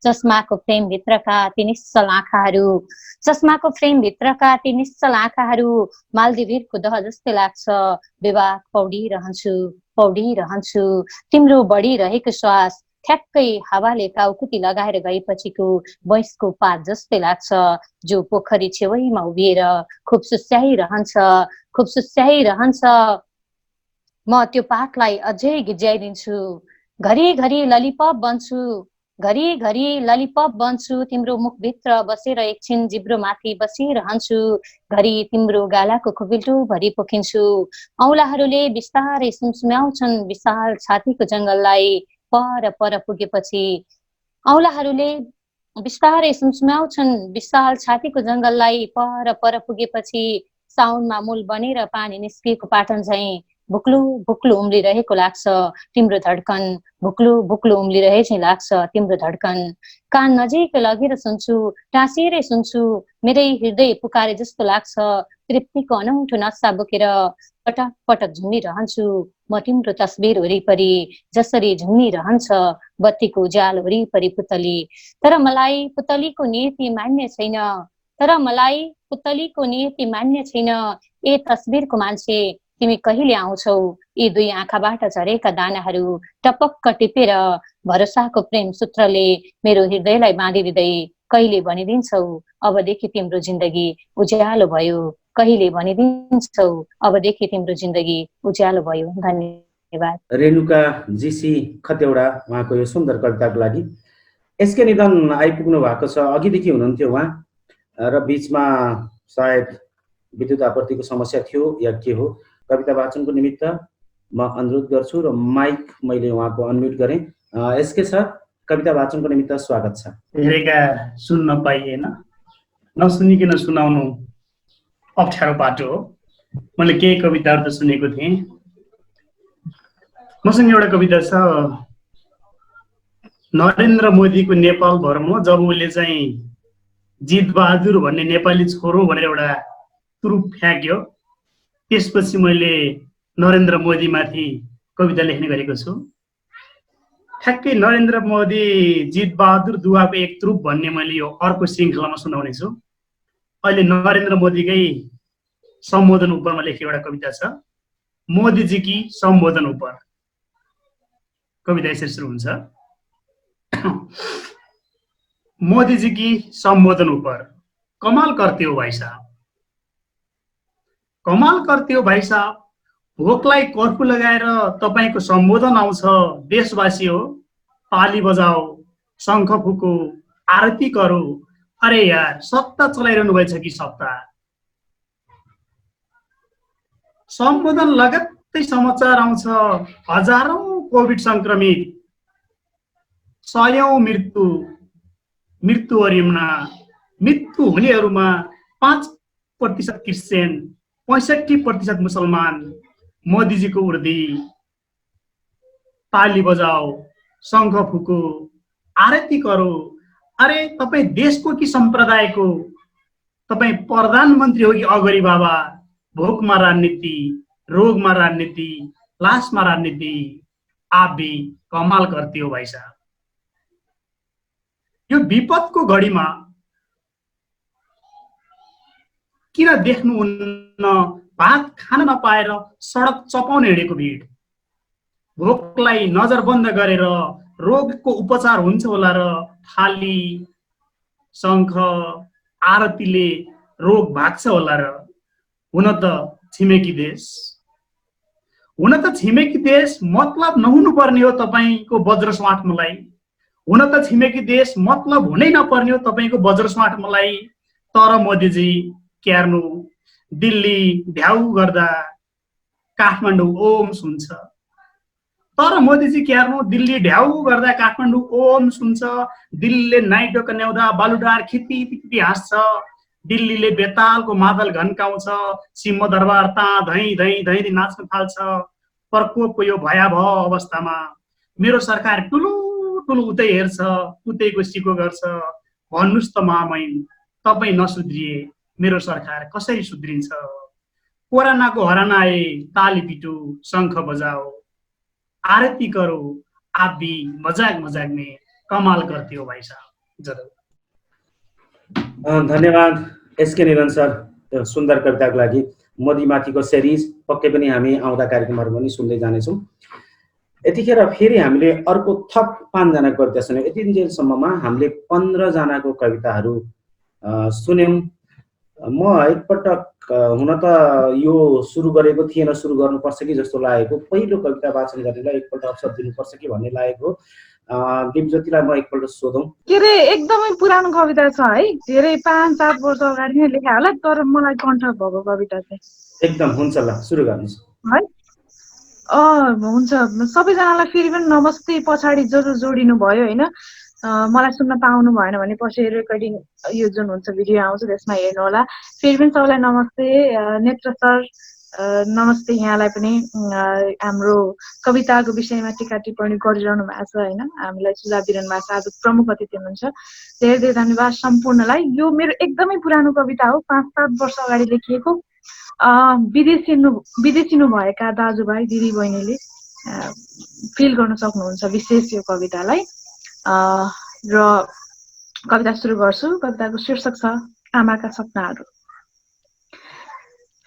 चस्माको फ्रेम भित्रका ती निश्चल आँखाहरू, चस्माको फ्रेम भित्रका ती निश्चल आँखाहरू मालदिभिरको दह जस्तै लाग्छ। बेबाक पौडिरहन्छु तिम्रो बढिरहेको श्वास ठ्याक्कै हावाले काउकुती लगाएर गएपछिको भैँसको पात जस्तै लाग्छ, जो पोखरी छेउमा उभिएर खुब सुस्याइरहन्छ। म त्यो पातलाई अझै गिज्याइदिन्छु, घरिघरि ललिपप बन्छु तिम्रो मुखभित्र बसेर एकछिन जिब्रो माथि बसिरहन्छु, घरि तिम्रो गालाको खुबिल्टो भरि पोखिन्छु। औँलाहरूले बिस्तारै सुमसुम्याउँछन् विशाल छातीको जङ्गललाई, पर पर पुगेपछि औँलाहरूले बिस्तारै सुमसुम्याउँछन् विशाल छातीको जङ्गललाई, पर पर पुगेपछि साउनमा मूल बनेर पानी निस्किएको पाटन झैँ भुक्लु भुक्लु उम्लिरहेको लाग्छ तिम्रो धड्कन, भुक्लु भुक्लु उम्लिरहे चाहिँ लाग्छ तिम्रो धड्कन। कान नजिक लगेर सुन्छु, टाँसिएरै सुन्छु, मेरै हृदय पुकारे जस्तो लाग्छ। तृप्तिको अनौठो नक्सा बोकेर पटक पटक झुमिरहन्छु म तिम्रो तस्बिर वरिपरि, जसरी झुमिरहन्छ बत्तीको उज्यालो वरिपरि पुतली। तर मलाई पुतलीको नियति मान्य छैन, ए तस्बिरको मान्छे तिमी कहिले आउँछौ? यी दुई आँखाबाट झरेका दानाहरू टपक्क टिपेर भरोसाको प्रेम सूत्रले मेरो हृदयलाई बाँधिदिँदै कहिले भनिदिन्छौ अबदेखि तिम्रो जिन्दगी उज्यालो भयो, कहिले भनिदिन्छौ अबदेखि तिम्रो जिन्दगी उज्यालो भयो। धन्यवाद। रेणुका जीसी खतेवडा उहाँको यो सुन्दर कविताको लागि। यसकै निधन आइपुग्नु भएको छ, अघिदेखि हुनुहुन्थ्यो उहाँ, र बिचमा सायद विद्युत आपूर्तिको समस्या थियो या के हो, कविता वाचनको निमित्त म अनुरोध गर्छु र माइक मैले उहाँको अनम्युट गरेँ। एसके सर, कविता वाचनको निमित्त स्वागत छ। धेरैका सुन्न पाइएन, नसुनिकन सुनाउनु अप्ठ्यारो बाटो हो। मैले केही कविताहरू त सुनेको थिएँ। मसँग एउटा कविता छ, नरेन्द्र मोदीको नेपाल भरमा जब उसले चाहिँ जितबहादुर भन्ने नेपाली छोरो भनेर एउटा तुरुप फ्याँक्यो, त्यसपछि मैले नरेन्द्र मोदीमाथि कविता लेख्ने गरेको छु। ठ्याक्कै नरेन्द्र मोदी जितबहादुर दुवाको एक तुरुप भन्ने मैले यो अर्को श्रृङ्खलामा सुनाउने छु। अहिले नरेन्द्र मोदीकै सम्बोधन उपरमा लेखेको एउटा कविता छ, मोदीजी की सम्बोधन उपर। कविता यसरी सुरु हुन्छ, मोदी जी की संबोधन ऊपर, कमाल करते हो भाई साहब, कमाल करते हो भाई साहब, भोकलाई कर्फ्यू लगाएर तपाईको सम्बोधन आउँछ। देशवासी हो, ताली बजाओ, शंख फुको, आरती करो। अरे यार, सत्ता चलाइरहनु भएछ कि सत्ता? सम्बोधन लगत्तै समाचार आउँछ, हजारौं कोभिड संक्रमित, सयौं मृत्यु अरिमना, मृत्यु हुनेहरूमा 5% क्रिस्चियन, 65% मुसलमान। मोदीजीको उर्दी, ताली बजाओ, शंख फुको, आरती करो। अरे तपाई देशको कि सम्प्रदायको? तपाई प्रधानमन्त्री हो कि अगरी बाबा? भोकमा राजनीति, रोगमा राजनीति, लासमा राजनीति। आप भी कमाल करते हो भाइ साहब। यो विपदको घडीमा किन देख्नुहुन्न भात खान नपाएर सडक चपाउने हिँडेको भिड? भोकलाई नजरबन्द गरेर रोगको उपचार हुन्छ होला र थाली, शंख, आरतीले रोग भाग्छ होला र? हुन त छिमेकी देश मतलब नहुनु पर्ने हो तपाईको वज्रस्वाट मलाई। हुन त छिमेकी देश मतलब हुनै नपर्ने हो तपाईको वज्रस्वाट मलाई। तर मोदीजी क्यार्नु, दिल्ली ढ्याउ गर्दा काठमाडौँ ओम सुन्छ। तर मोदीजी क्यार्नु, दिल्ली ढ्याउ गर्दा काठमाडौँ ओम सुन्छ। दिल्लीले नाइटो कन्याउँदा बालुडार खिती हाँस्छ। दिल्लीले बेतालको मादल घन्काउँछ। सिंहदरबार धै धै धै नाच्न थाल्छ। प्रकोपको यो भयावह अवस्थामा मेरो सरकार ठुलो उतै हेर्छ, उतैको सिको गर्छ। भन्नुस् त महामहिम, तपाई नसुध्रिए मेरो सरकार कसरी सुध्रिन्छ? कोरोनाको हराना आए, ताली पिटो, शंख बजाओ, आरती करो। आप भी मजाक में कमाल करते हो भाई साहब। जरूर। धन्यवाद एसके निरन सर, सुन्दर कविताको लागि। मोदीमाथिको सिरिज पक्कै पनि हामी आउँदा कार्यक्रमहरुमा पनि सुन्दै जानेछौँ। यतिखेर फेरि हामीले अर्को थप 5 जना कविता सुन्यौं। यतिन्जेलसम्ममा हामीले 15 जनाको कविताहरू सुन्यौं। म एकपटक हुन त यो सुरु गरेको थिएन, सुरु गर्नुपर्छ कि जस्तो लागेको। पहिलो कविता वाचन गर्नेलाई एकपल्ट अवसर दिनुपर्छ कि भन्ने लागेको। दिपज्योतिलाई म एकपल्ट सोधौं। के रे, एकदमै पुरानो कविता छ है, धेरै 5-7 वर्ष अगाडि नै लेखे होला, तर मलाई कण्ठ भएको कविता चाहिँ एकदम हुन्छ। ल सुरु गर्नुस् है। हुन्छ, सबैजनालाई फेरि पनि नमस्ते। पछाडि जो जोडिनु भयो हैन, मलाई सुन्न पाउनु भएन भने पछि रेकर्डिङ यो जुन हुन्छ भिडियो आउँछ त्यसमा हेर्नु होला। फेरि पनि सबैलाई नमस्ते। नेत्र सर नमस्ते, यहाँलाई पनि हाम्रो कविताको विषयमा टीका टिप्पणी गरिरहनु भएको छ हैन, हामीलाई सुझाव दिइरहनु भएको छ। आज प्रमुख अतिथि हुनुहुन्छ, धेरै धेरै धन्यवाद सम्पूर्णलाई। यो मेरो एकदमै पुरानो कविता हो, 5-7 वर्ष अगाडि लेखिएको। विदेशिनु भएका दाजुभाइ दिदी बहिनीले फिल गर्न सक्नुहुन्छ विशेष यो कवितालाई। र कविता सुरु गर्छु। कविताको शीर्षक छ आमाका सपनाहरू।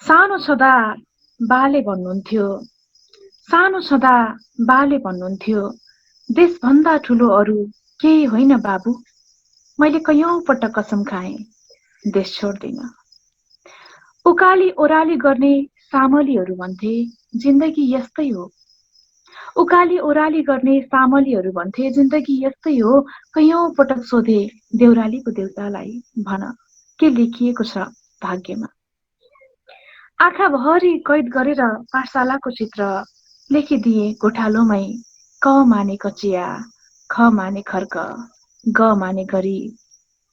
सानो छँदा बाले भन्नुहुन्थ्यो, सानो छँदा बाले भन्नुहुन्थ्यो, देशभन्दा ठुलो अरू केही होइन बाबु। मैले कयौं पटक कसम खाएँ, देश छोड्दिन। उकाली ओराली गर्ने सामलीहरू भन्थे, जिन्दगी यस्तै हो। उकाली ओराली गर्ने सामलीहरू भन्थे, जिन्दगी यस्तै हो। कयौं पटक सोधे देउरालीको देउतालाई, भन के लेखिएको छ भाग्यमा। आँखाभरि कैद गरेर पाठशालाको चित्र लेखिदिए गोठालोमै। क माने कचिया, ख माने खर्क, ग माने गरी।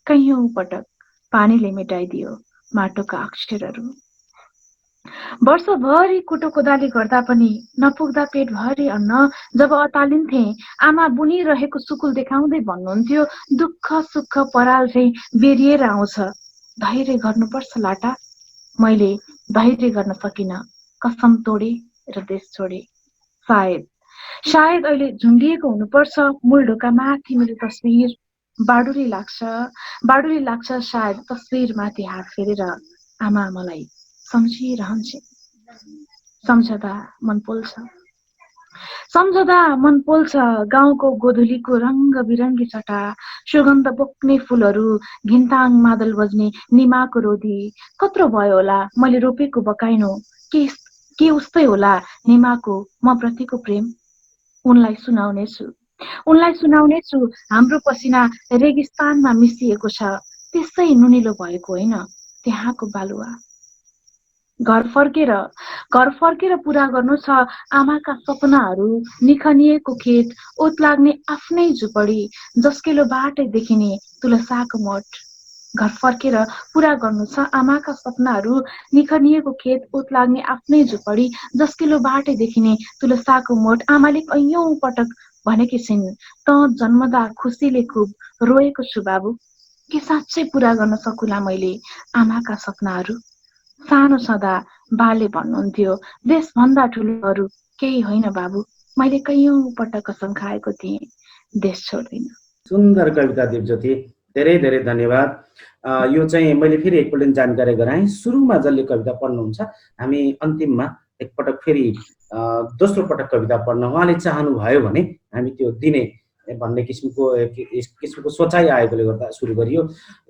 कैयौं पटक पानीले मेटाइदियो माटोका अक्षरहरू। वर्षभरि कुटो कोदाली गर्दा पनि नपुग्दा पेटभरि अन्न जब अतालिन्थे, आमा बुनिरहेको सुकुल देखाउँदै भन्नुहुन्थ्यो, दुःख सुख पराल चाहिँ बेरिएर आउँछ, धैर्य गर्नुपर्छ लाटा। मैले धैर्य गर्न सकिनँ, कसम तोडे र देश छोडे। सायद अहिले झुन्डिएको हुनुपर्छ मूल ढोका माथि मेरो तस्बिर। बाडुली लाग्छ सायद तस्बिर माथि हात फेरेर आमा मलाई सम्झिरहन्छे। सम्झदा मन पोल्छ गाउँको गोधुलीको रङ्ग बिरङ्गी चटा, सुगन्ध बोक्ने फुलहरू, घिन्ताङ मादल बज्ने निमाको रोधी। कत्रो भयो होला मैले रोपेको बकाइनो, के उस्तै होला निमाको म प्रतिको प्रेम। उनलाई सुनाउनेछु हाम्रो पसिना रेगिस्तानमा मिसिएको छ, त्यसै नुनिलो भएको होइन त्यहाँको बालुवा। घर फर्केर पुरा गर्नु छ आमाका सपनाहरू, निखनिएको खेत, ओत लाग्ने आफ्नै झुपडी, जस्केलो बाटै देखिने तुलसाको मठ। घर फर्केर पुरा गर्नु छ आमाका सपनाहरू, निखनिएको खेत, ओत लाग्ने आफ्नै झुपडी, जस्केलो बाटै देखिने तुलसाको मठ। आमाले कैयौं पटक भनेकी छिन्, त जन्मदा खुसीले खुब रोएको छु बाबु, के साँच्चै पुरा गर्न सकुला मैले आमाका सपनाहरू। सानो सदा बाले भन्नुहुन्थ्यो, देशभन्दा ठुलोहरू केही होइन बाबु, मैले कैयौं पटक कसम खाएको थिएँ, देश छोड्दिन। सुन्दर कविता दिपज्योति, धेरै धेरै धन्यवाद। यो चाहिँ मैले फेरि एकपल्ट जानकारी गराएँ। सुरुमा जसले कविता पढ्नुहुन्छ हामी अन्तिममा एकपटक फेरि दोस्रो पटक कविता पढ्न उहाँले चाहनुभयो भने हामी त्यो दिने भन्ने किसिमको सोचाइ आएकोले गर्दा सुरु गरियो।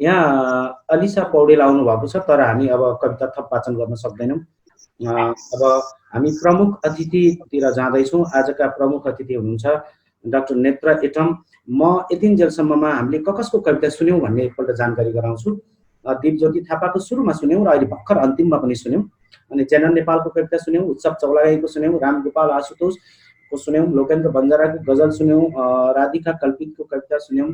यहाँ अलिसा पौडेल आउनु भएको छ, तर हामी अब कविता थप वाचन गर्न सक्दैनौँ। अब हामी प्रमुख अतिथितिर जाँदैछौँ। आजका प्रमुख अतिथि हुनुहुन्छ डाक्टर नेत्र एटम। म यतिन्जेलसम्ममा हामीले कसको कविता सुन्यौँ भन्ने एकपल्ट जानकारी गराउँछु। दिपज्योति थापाको सुरुमा सुन्यौँ र अहिले भर्खर अन्तिममा पनि सुन्यौँ। अनि च्यानन नेपालको कविता सुन्यौँ, उत्सव चौलागाईको सुन्यौँ, रामगोपाल आशुतोषको सुन्यौँ, लोकेन्द्र बन्जाराको गजल सुन्यौँ, राधिका कल्पितको कविता सुन्यौँ,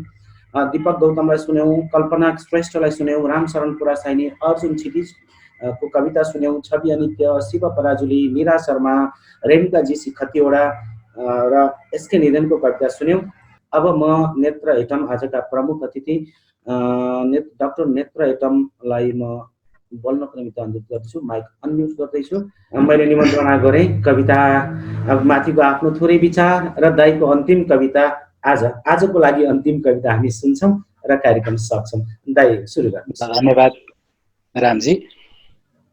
दीपक गौतमलाई सुन्यौँ, कल्पना श्रेष्ठलाई सुन्यौँ, रामशरण पुरासाइनी, अर्जुन क्षितिजको कविता सुन्यौँ, छवि अनित्य, शिव पराजुली, मीरा शर्मा, रेणुका जीसी खतिवडा र एसके निधनको कविता सुन्यौँ। अब म नेत्र एटम, आजका प्रमुख अतिथि डाक्टर नेत्र एटमलाई म बोल्नको निमित्त अनुरोध गर्दैछु। माइक अनम्युट गर्दैछु। मैले निमन्त्रणा गरेँ कविता माथिको आफ्नो थोरै विचार र दाइको अन्तिम कविता। आजको लागि अन्तिम कविता हामी सुन्छौँ र कार्यक्रम सक्छौँ। दाइ सुरु गर्नुहोस्। धन्यवाद रामजी।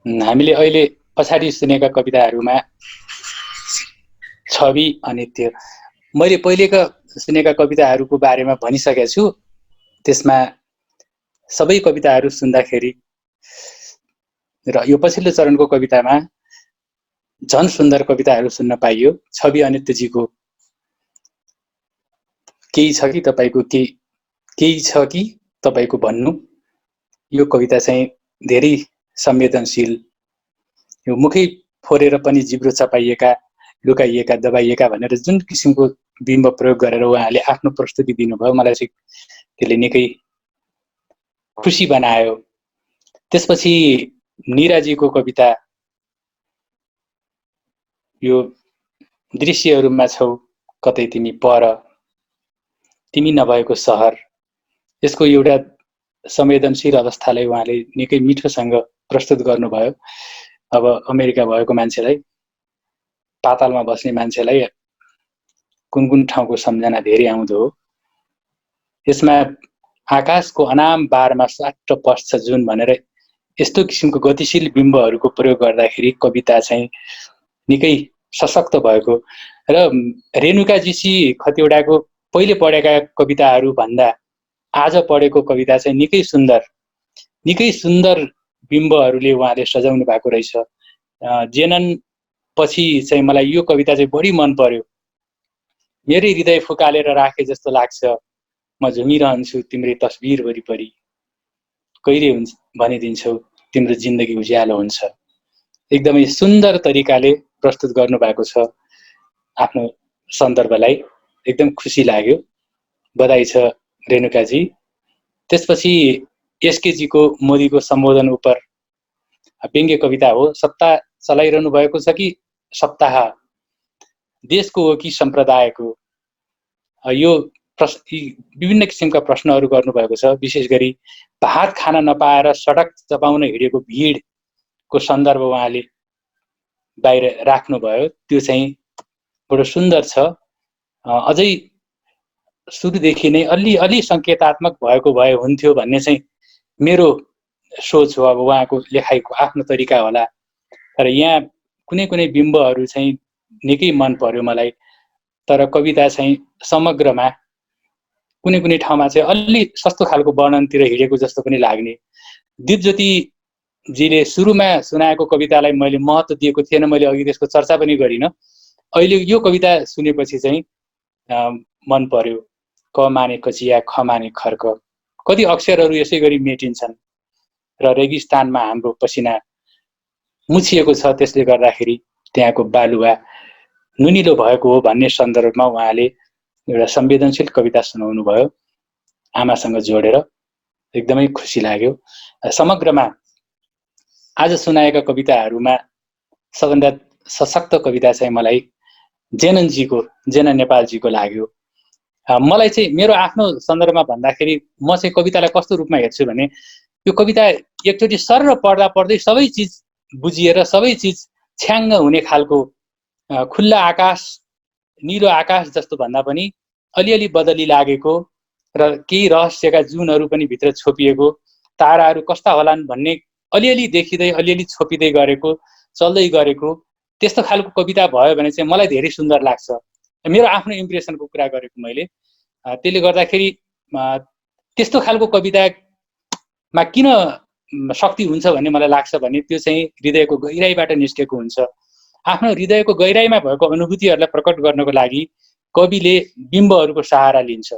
हामीले अहिले पछाडि सुनेका कविताहरूमा छवि अनित्य, मैले पहिलेका सुनेका कविताहरूको बारेमा भनिसकेको छु। त्यसमा सबै कविताहरू सुन्दाखेरि र यो पछिल्लो चरणको कवितामा झन् सुन्दर कविताहरू सुन्न पाइयो। छवि अनित्यजीको केही छ कि तपाईँको केही छ कि तपाईँको भन्नु, यो कविता चाहिँ धेरै संवेदनशील। यो मुखै फोरेर पनि जिब्रो चपाइएका, लुकाइएका, दबाइएका भनेर जुन किसिमको बिम्ब प्रयोग गरेर उहाँले आफ्नो प्रस्तुति दिनुभयो, मलाई चाहिँ त्यसले निकै खुसी बनायो। त्यसपछि निराजीको कविता, यो दृश्यहरूमा छौ कतै तिमी पर, तिमी नभएको सहर, यसको एउटा संवेदनशील अवस्थालाई उहाँले निकै मिठोसँग प्रस्तुत गर्नुभयो। अब अमेरिका भएको मान्छेलाई, पातालमा बस्ने मान्छेलाई कुन कुन ठाउँको सम्झना धेरै आउँदो हो। यसमा आकाशको अनाम बारमा स्वाट्ट पस्छ जुन भनेर यस्तो किसिमको गतिशील बिम्बहरूको प्रयोग गर्दाखेरि कविता चाहिँ निकै सशक्त भएको र रेणुका जीसी खतिवडाको पहिले पढेका कविताहरू भन्दा आज पढेको कविता चाहिँ निकै सुन्दर बिम्बहरूले उहाँले सजाउनु भएको रहेछ। जेनन पछि चाहिँ मलाई यो कविता चाहिँ बढी मन पर्यो। मेरै हृदय फुकालेर राखे जस्तो लाग्छ, म झुमिरहन्छु तिम्रै तस्बिर वरिपरि, कहिले हुन्छ भनिदिन्छौ तिम्रो जिन्दगी उज्यालो हुन्छ। एकदमै सुन्दर तरिकाले प्रस्तुत गर्नुभएको छ आफ्नो सन्दर्भलाई। एकदम खुसी लाग्यो, बधाई छ रेणुकाजी। त्यसपछि एसकेजीको मोदीको सम्बोधन उप व्यङ्ग्य कविता हो। सत्ता चलाइरहनु भएको छ कि सप्ताह, देशको हो कि सम्प्रदायको, यो विभिन्न किसिमका प्रश्नहरू गर्नुभएको छ। विशेष गरी भात खान नपाएर सडक चपाउन हिँडेको भिडको सन्दर्भ उहाँले बाहिर राख्नुभयो। त्यो चाहिँ बडो सुन्दर छ। अझै सुरुदेखि नै अलि सङ्केतात्मक भएको भए हुन्थ्यो भन्ने चाहिँ मेरो सोच हो। अब उहाँको लेखाइको आफ्नो तरिका होला, तर यहाँ कुनै बिम्बहरू चाहिँ निकै मन पर्यो मलाई। तर कविता चाहिँ समग्रमा कुनै ठाउँमा चाहिँ अलि सस्तो खालको वर्णनतिर हिँडेको जस्तो पनि लाग्ने। दिपज्योतिजीले सुरुमा सुनाएको कवितालाई मैले महत्त्व दिएको थिएन, मैले अघि त्यसको चर्चा पनि गरिनँ। अहिले यो कविता सुनेपछि चाहिँ मन पर्यो। क माने कचिया, ख माने खर्क, कति अक्षरहरू यसै गरी मेटिन्छन् र रेगिस्तानमा हाम्रो पसिना मुछिएको छ, त्यसले गर्दाखेरि त्यहाँको बालुवा नुनिलो भएको हो भन्ने सन्दर्भमा उहाँले एउटा संवेदनशील कविता सुनाउनु भयो आमासँग जोडेर। एकदमै खुसी लाग्यो। समग्रमा आज सुनाएका कविताहरूमा सबभन्दा सशक्त कविता चाहिँ मलाई जेना नेपालजीको लाग्यो। मलाई चाहिँ मेरो आफ्नो सन्दर्भमा भन्दाखेरि म चाहिँ कवितालाई कस्तो रूपमा हेर्छु भने, यो कविता एकचोटि सर्र पढ्दा पढ्दै सबै चिज बुझिएर सबै चिज छ्याङ्ग हुने खालको, खुल्ला आकाश, निलो आकाश जस्तो भन्दा पनि अलिअलि बदली लागेको र केही रहस्यका जुनहरू पनि भित्र छोपिएको, ताराहरू कस्ता होलान् भन्ने अलिअलि देखिँदै अलिअलि छोपिँदै गरेको, चल्दै गरेको, त्यस्तो खालको कविता भयो भने चाहिँ मलाई धेरै सुन्दर लाग्छ। मेरो आफ्नो इम्प्रेसनको कुरा गरेको मैले। त्यसले गर्दाखेरि त्यस्तो खालको कवितामा किन शक्ति हुन्छ भन्ने मलाई लाग्छ भने त्यो चाहिँ हृदयको गहिराईबाट निस्केको हुन्छ। आफ्नो हृदयको गहिराईमा भएको अनुभूतिहरूलाई प्रकट गर्नको लागि कविले बिम्बहरूको सहारा लिन्छ।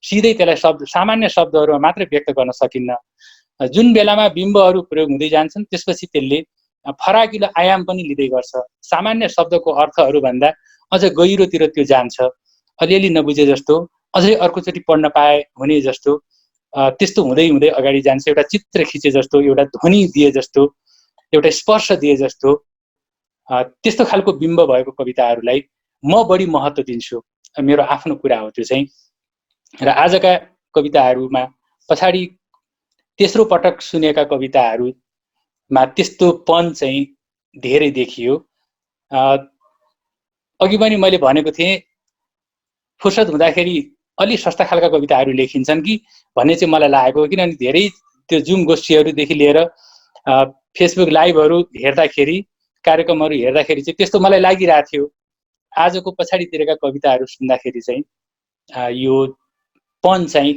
सिधै त्यसलाई सामान्य शब्दहरूमा मात्रै व्यक्त गर्न सकिन्न। जुन बेलामा बिम्बहरू प्रयोग हुँदै जान्छन् त्यसपछि त्यसले फराकिलो आयाम पनि लिँदै गर्छ। सामान्य शब्दको अर्थहरूभन्दा अझ गहिरोतिर त्यो जान्छ। अलिअलि नबुझे जस्तो, अझै अर्कोचोटि पढ्न पाए हुने जस्तो, त्यस्तो हुँदै हुँदै अगाडि जान्छ। एउटा चित्र खिचे जस्तो, एउटा ध्वनि दिए जस्तो, एउटा स्पर्श दिए जस्तो, त्यस्तो खालको बिम्ब भएको कविताहरूलाई म बढी महत्त्व दिन्छु। मेरो आफ्नो कुरा हो त्यो चाहिँ। र आजका कविताहरूमा पछाडि तेस्रो पटक सुनेका कविताहरूमा त्यस्तोपन चाहिँ धेरै देखियो। अघि पनि मैले भनेको थिएँ, फुर्सद हुँदाखेरि अलि सस्ता खालका कविताहरू लेखिन्छन् कि भन्ने चाहिँ मलाई लागेको। किनभने धेरै त्यो जुम गोष्ठीहरूदेखि लिएर फेसबुक लाइभहरू हेर्दाखेरि, कार्यक्रमहरू हेर्दाखेरि चाहिँ त्यस्तो मलाई लागिरहेको थियो। आजको पछाडितिरका कविताहरू सुन्दाखेरि चाहिँ यो पन चाहिँ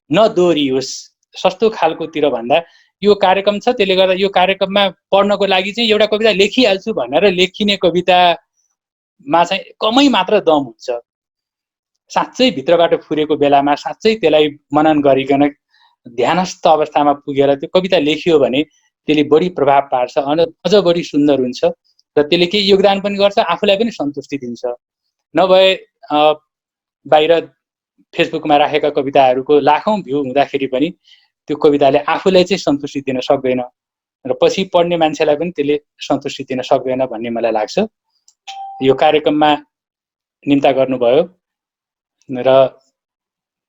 नदोहोरियोस्, सस्तो खालकोतिर भन्दा यो कार्यक्रम छ, त्यसले गर्दा यो कार्यक्रममा पढ्नको लागि चाहिँ एउटा कविता लेखिहाल्छु भनेर लेखिने कवितामा चाहिँ कमै मात्र दम हुन्छ। साँच्चै भित्रबाट फुरेको बेलामा साँच्चै त्यसलाई मनन गरिकन ध्यानस्थ अवस्थामा पुगेर त्यो कविता लेखियो भने त्यसले बढी प्रभाव पार्छ, अझ बढी सुन्दर हुन्छ र त्यसले केही योगदान पनि गर्छ, आफूलाई पनि सन्तुष्टि दिन्छ। नभए बाहिर फेसबुकमा राखेका कविताहरूको लाखौँ भ्यू हुँदाखेरि पनि त्यो कविताले आफूलाई चाहिँ सन्तुष्टि दिन सक्दैन र पछि पढ्ने मान्छेलाई पनि त्यसले सन्तुष्टि दिन सक्दैन भन्ने मलाई लाग्छ। यो कार्यक्रममा निम्ता गर्नुभयो र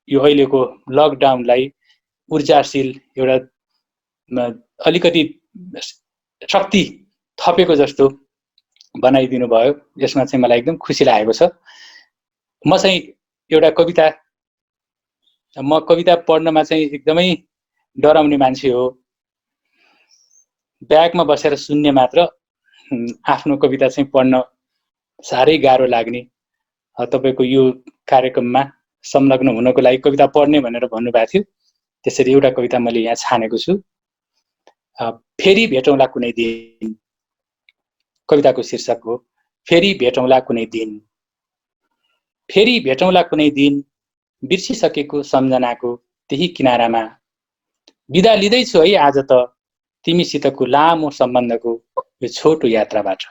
यो अहिलेको लकडाउनलाई ऊर्जाशील एउटा अलिकति शक्ति थपेको जस्तो बनाइदिनु भयो। यसमा चाहिँ मलाई एकदम खुसी लागेको छ। म चाहिँ एउटा कविता पढ्नमा चाहिँ एकदमै डराउने मान्छे हो। ब्यागमा बसेर सुन्ने मात्र, आफ्नो कविता चाहिँ पढ्न साह्रै गाह्रो लाग्ने। तपाईको यो कार्यक्रममा संलग्न हुनको लागि कविता पढ्ने भनेर भन्नुभएको थियो, त्यसरी एउटा कविता मैले यहाँ छानेको छु। फेरि भेटौँला कुनै दिन, कविताको शीर्षक हो फेरि भेटौँला कुनै दिन। फेरि भेटौँला कुनै दिन, बिर्सिसकेको सम्झनाको त्यही किनारामा। बिदा लिँदैछु है आज त, तिमीसितको लामो सम्बन्धको यो छोटो यात्राबाट।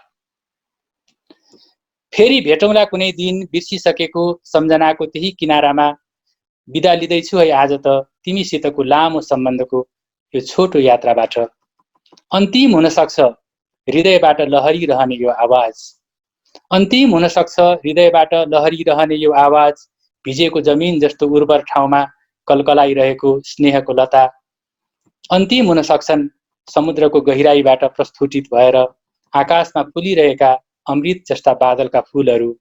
फेरि भेटौँला कुनै दिन बिर्सिसकेको सम्झनाको त्यही किनारामा, बिदा लिँदैछु है आज त तिमीसितको लामो सम्बन्धको यो छोटो यात्राबाट। अन्तिम हुन सक्छ हृदयबाट लहरिरहने यो आवाज, अन्तिम हुन सक्छ हृदयबाट लहरिरहने यो आवाज, भिजेको जमिन जस्तो उर्वर ठाउँमा कलकलाइरहेको स्नेहको लता। अन्तिम हुन सक्छन् समुद्रको गहिराईबाट प्रस्फुटित भएर आकाशमा फुलिरहेका अमृत जस्ता बादलका फूलहरू,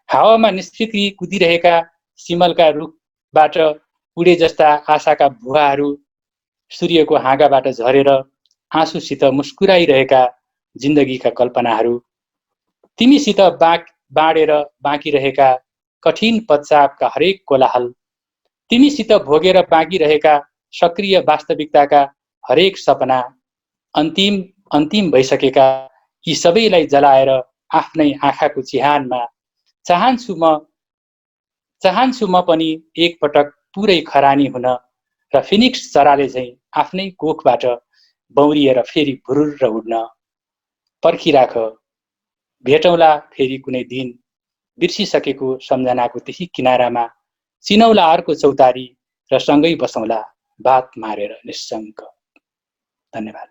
हावामा निष्फिक्री कुदिरहेका सिमलका रुखबाट उडे जस्ता आशाका भुवाहरू, सूर्यको हाँगाबाट झरेर आँसुसित मुस्कुराइरहेका जिन्दगीका कल्पनाहरू, तिमीसित बाँडेर बाँकी रहेका कठिन पश्चापका हरेक कोलाहल, तिमीसित भोगेर बाँकी रहेका सक्रिय वास्तविकताका हरेक सपना, अन्तिम भइसकेका यी सबैलाई जलाएर आफ्नै आँखाको चिहानमा चाहन्छु म पनि एकपटक पुरै खरानी हुन र फिनिक्स चराले झैं आफ्नै कोखबाट बौरिएर फेरि भुरुर उड्न। पर्खिराख, भेटौँला फेरि कुनै दिन बिर्सिसकेको सम्झनाको त्यही किनारामा, चिनौला अर्को चौतारी र सँगै बसौँला बात मारेर निशङ्क। धन्यवाद।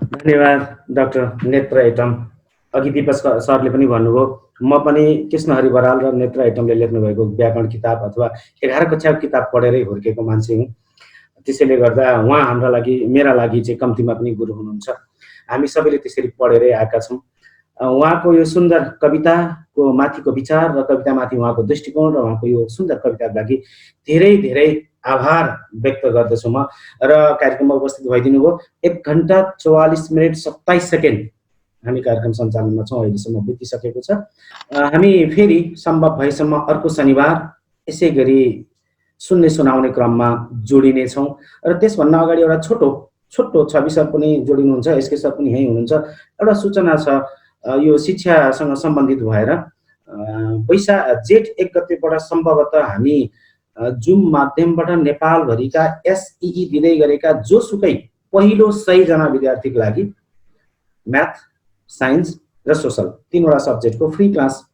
धन्यवाद डाक्टर नेत्र एटम। अघि दिपक सरले पनि भन्नुभयो, म पनि कृष्णहरि बराल र नेत्र एटमले लेख्नुभएको व्याकरण किताब अथवा 11 कक्षाको किताब पढेरै हुर्केको मान्छे हुँ। त्यसैले गर्दा उहाँ हाम्रा लागि, मेरा लागि चाहिँ कम्तीमा पनि गुरु हुनुहुन्छ। हामी सबैले त्यसरी पढेरै आएका छौँ। उहाँको यो सुन्दर कविताको माथिको विचार र कवितामाथि उहाँको दृष्टिकोण र उहाँको यो सुन्दर कविताको लागि धेरै धेरै आभार व्यक्त गर्दछु म। र कार्यक्रममा उपस्थित भइदिनु भयो। 1 घण्टा 44 मिनट 27 सेकेन्ड हामी कार्यक्रम सञ्चालनमा छौँ, अहिलेसम्म बितिसकेको छ। हामी फेरि सम्भव भएसम्म अर्को शनिबार यसै गरी सुन्ने सुनाउने क्रममा जोडिनेछौँ। र त्यसभन्दा अगाडि एउटा छोटो छवि सर पनि जोडिनुहुन्छ, एसके सर पनि यहीँ हुनुहुन्छ। एउटा सूचना छ, यो शिक्षासँग सम्बन्धित भएर जेठ 1 गतेबाट सम्भवतः हामी जुम माध्यमबाट नेपालभरिका एसई दिँदै गरेका जोसुकै पहिलो 100 जना विद्यार्थीको लागि म्याथ, साइन्स र सोसल 3वटा सब्जेक्टको फ्री क्लास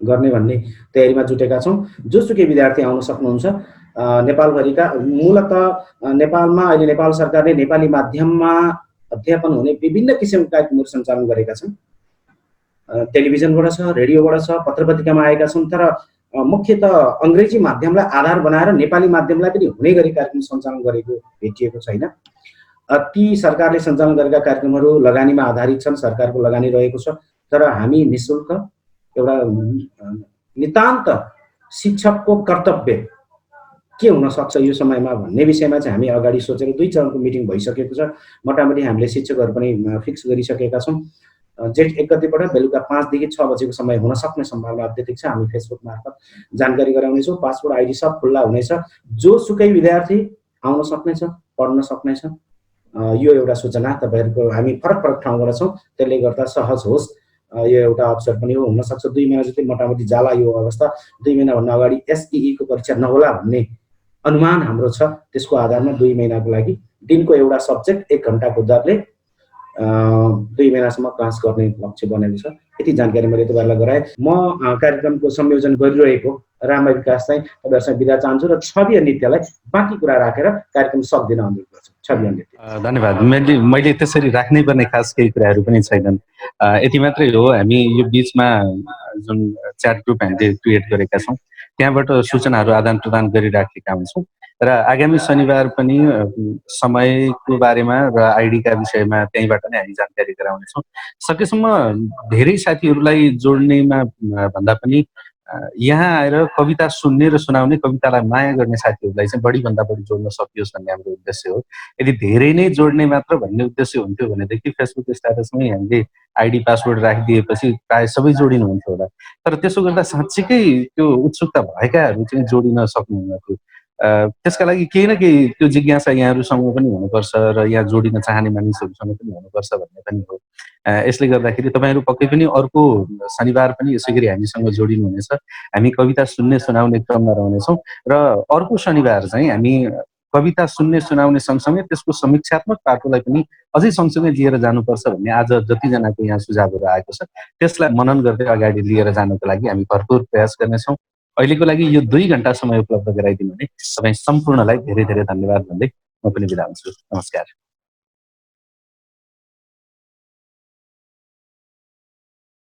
गर्ने भन्ने तयारीमा जुटेका छौँ। जोसुकै विद्यार्थी आउन सक्नुहुन्छ। नेपालभरिका मूलतः नेपालमा अहिले नेपाल सरकारले नेपाली माध्यममा अध्यापन हुने विभिन्न किसिमका कार्यक्रमहरू सञ्चालन गरेका छन्। टेलिभिजनबाट छ, रेडियोबाट छ, पत्रपत्रिकामा आएका छन्। तर मुख्यतः अङ्ग्रेजी माध्यमलाई आधार बनाएर नेपाली माध्यमलाई पनि हुने गरी कार्यक्रम सञ्चालन गरेको भेटिएको छैन। ती सरकारले सञ्चालन गरेका कार्यक्रमहरू लगानीमा आधारित छन्, सरकारको लगानी रहेको छ। तर हामी निःशुल्क एउटा नितान्त शिक्षकको कर्तव्य के हुन सक्छ यो समयमा भन्ने विषयमा चाहिँ हामी अगाडि सोचेर 2 चरणको मिटिङ भइसकेको छ। मोटामोटी हामीले शिक्षकहरू पनि फिक्स गरिसकेका छौँ। जेठ 1 गतेबाट बेलुका 5 देखि 6 बजेको समय हुन सक्ने सम्भावना अत्यधिक छ। हामी फेसबुक मार्फत जानकारी गराउनेछौँ। पासपोर्ट आइडी सब खुल्ला हुनेछ। जोसुकै विद्यार्थी आउन सक्नेछ, पढ्न सक्नेछ। यो एउटा सूचना तपाईहरुको। हामी फरक ठाउँबाट छौँ, त्यसले गर्दा सहज होस् यो एउटा अवसर पनि हो। हुन सक्छ 2 महिना जति मोटामोटी जाला यो अवस्था। 2 महिना भन्दा अगाडि एसईई को परीक्षा नहोला भन्ने अनुमान हाम्रो छ। त्यसको आधारमा 2 महिनाको लागि दिनको एउटा सब्जेक्ट 1 घण्टाको दरले 2 महिनासम्म क्लास गर्ने लक्ष्य बनेको छ। यति जानकारी मैले तपाईहरुलाई गराएँ। म कार्यक्रमको संयोजन गरिरहेको रामा विकास चाहिँ तपाईहरुसँग बिदा चाहन्छु र छवि नृत्यलाई बाँकी कुरा राखेर कार्यक्रम सक्दिन अनुरोध गर्छु। छवि नृत्य। धन्यवाद। मैले त्यसरी राख्नै पर्ने खास केही कुराहरू पनि छैनन्। यति मात्रै हो, हामी यो बीचमा जुन च्याट ग्रुप हामीले क्रिएट गरेका छौँ त्यहाँबाट सूचनाहरू आदान प्रदान गरिराखेका हुन्छौँ र आगामी शनिबार पनि समयको बारेमा र आइडीका विषयमा त्यहीँबाट नै हामी जानकारी गराउनेछौँ। सकेसम्म धेरै साथीहरूलाई जोड्नेमा भन्दा पनि यहाँ आएर कविता सुन्ने र सुनाउने, कवितालाई माया गर्ने साथीहरूलाई चाहिँ बढीभन्दा बढी जोड्न सकियोस् भन्ने हाम्रो उद्देश्य हो। यदि धेरै नै जोड्ने मात्र भन्ने उद्देश्य हुन्थ्यो भनेदेखि फेसबुक स्ट्याटसमै हामीले आइडी पासवर्ड राखिदिएपछि प्रायः सबै जोडिनुहुन्थ्यो होला। तर त्यसो गर्दा साँच्चीकै त्यो उत्सुकता भएकाहरू चाहिँ जोडिन सक्नुहुन्न थियो। त्यसका लागि केही न केही त्यो जिज्ञासा यहाँहरूसँग पनि हुनुपर्छ र यहाँ जोडिन चाहने मानिसहरूसँग पनि हुनुपर्छ भन्ने पनि हो। यसले गर्दाखेरि तपाईहरु पक्कै पनि अर्को शनिबार पनि यसै गरी हामीसँग जोडिनुहुनेछ। हामी कविता सुन्ने सुनाउने क्रममा रहनेछौँ र अर्को शनिबार चाहिँ हामी कविता सुन्ने सुनाउने सँगसँगै त्यसको समीक्षात्मक पाटोलाई पनि अझै सँगसँगै लिएर जानुपर्छ भन्ने आज जतिजनाको यहाँ सुझावहरू आएको छ त्यसलाई मनन गर्दै अगाडि लिएर जानको लागि हामी भरपुर प्रयास गर्नेछौँ। अहिलेको लागि यो 2 घण्टा समय उपलब्ध गराइदिनु भने तपाईँ सम्पूर्णलाई धेरै धेरै धन्यवाद भन्दै म पनि बिदा हुन्छु। नमस्कार।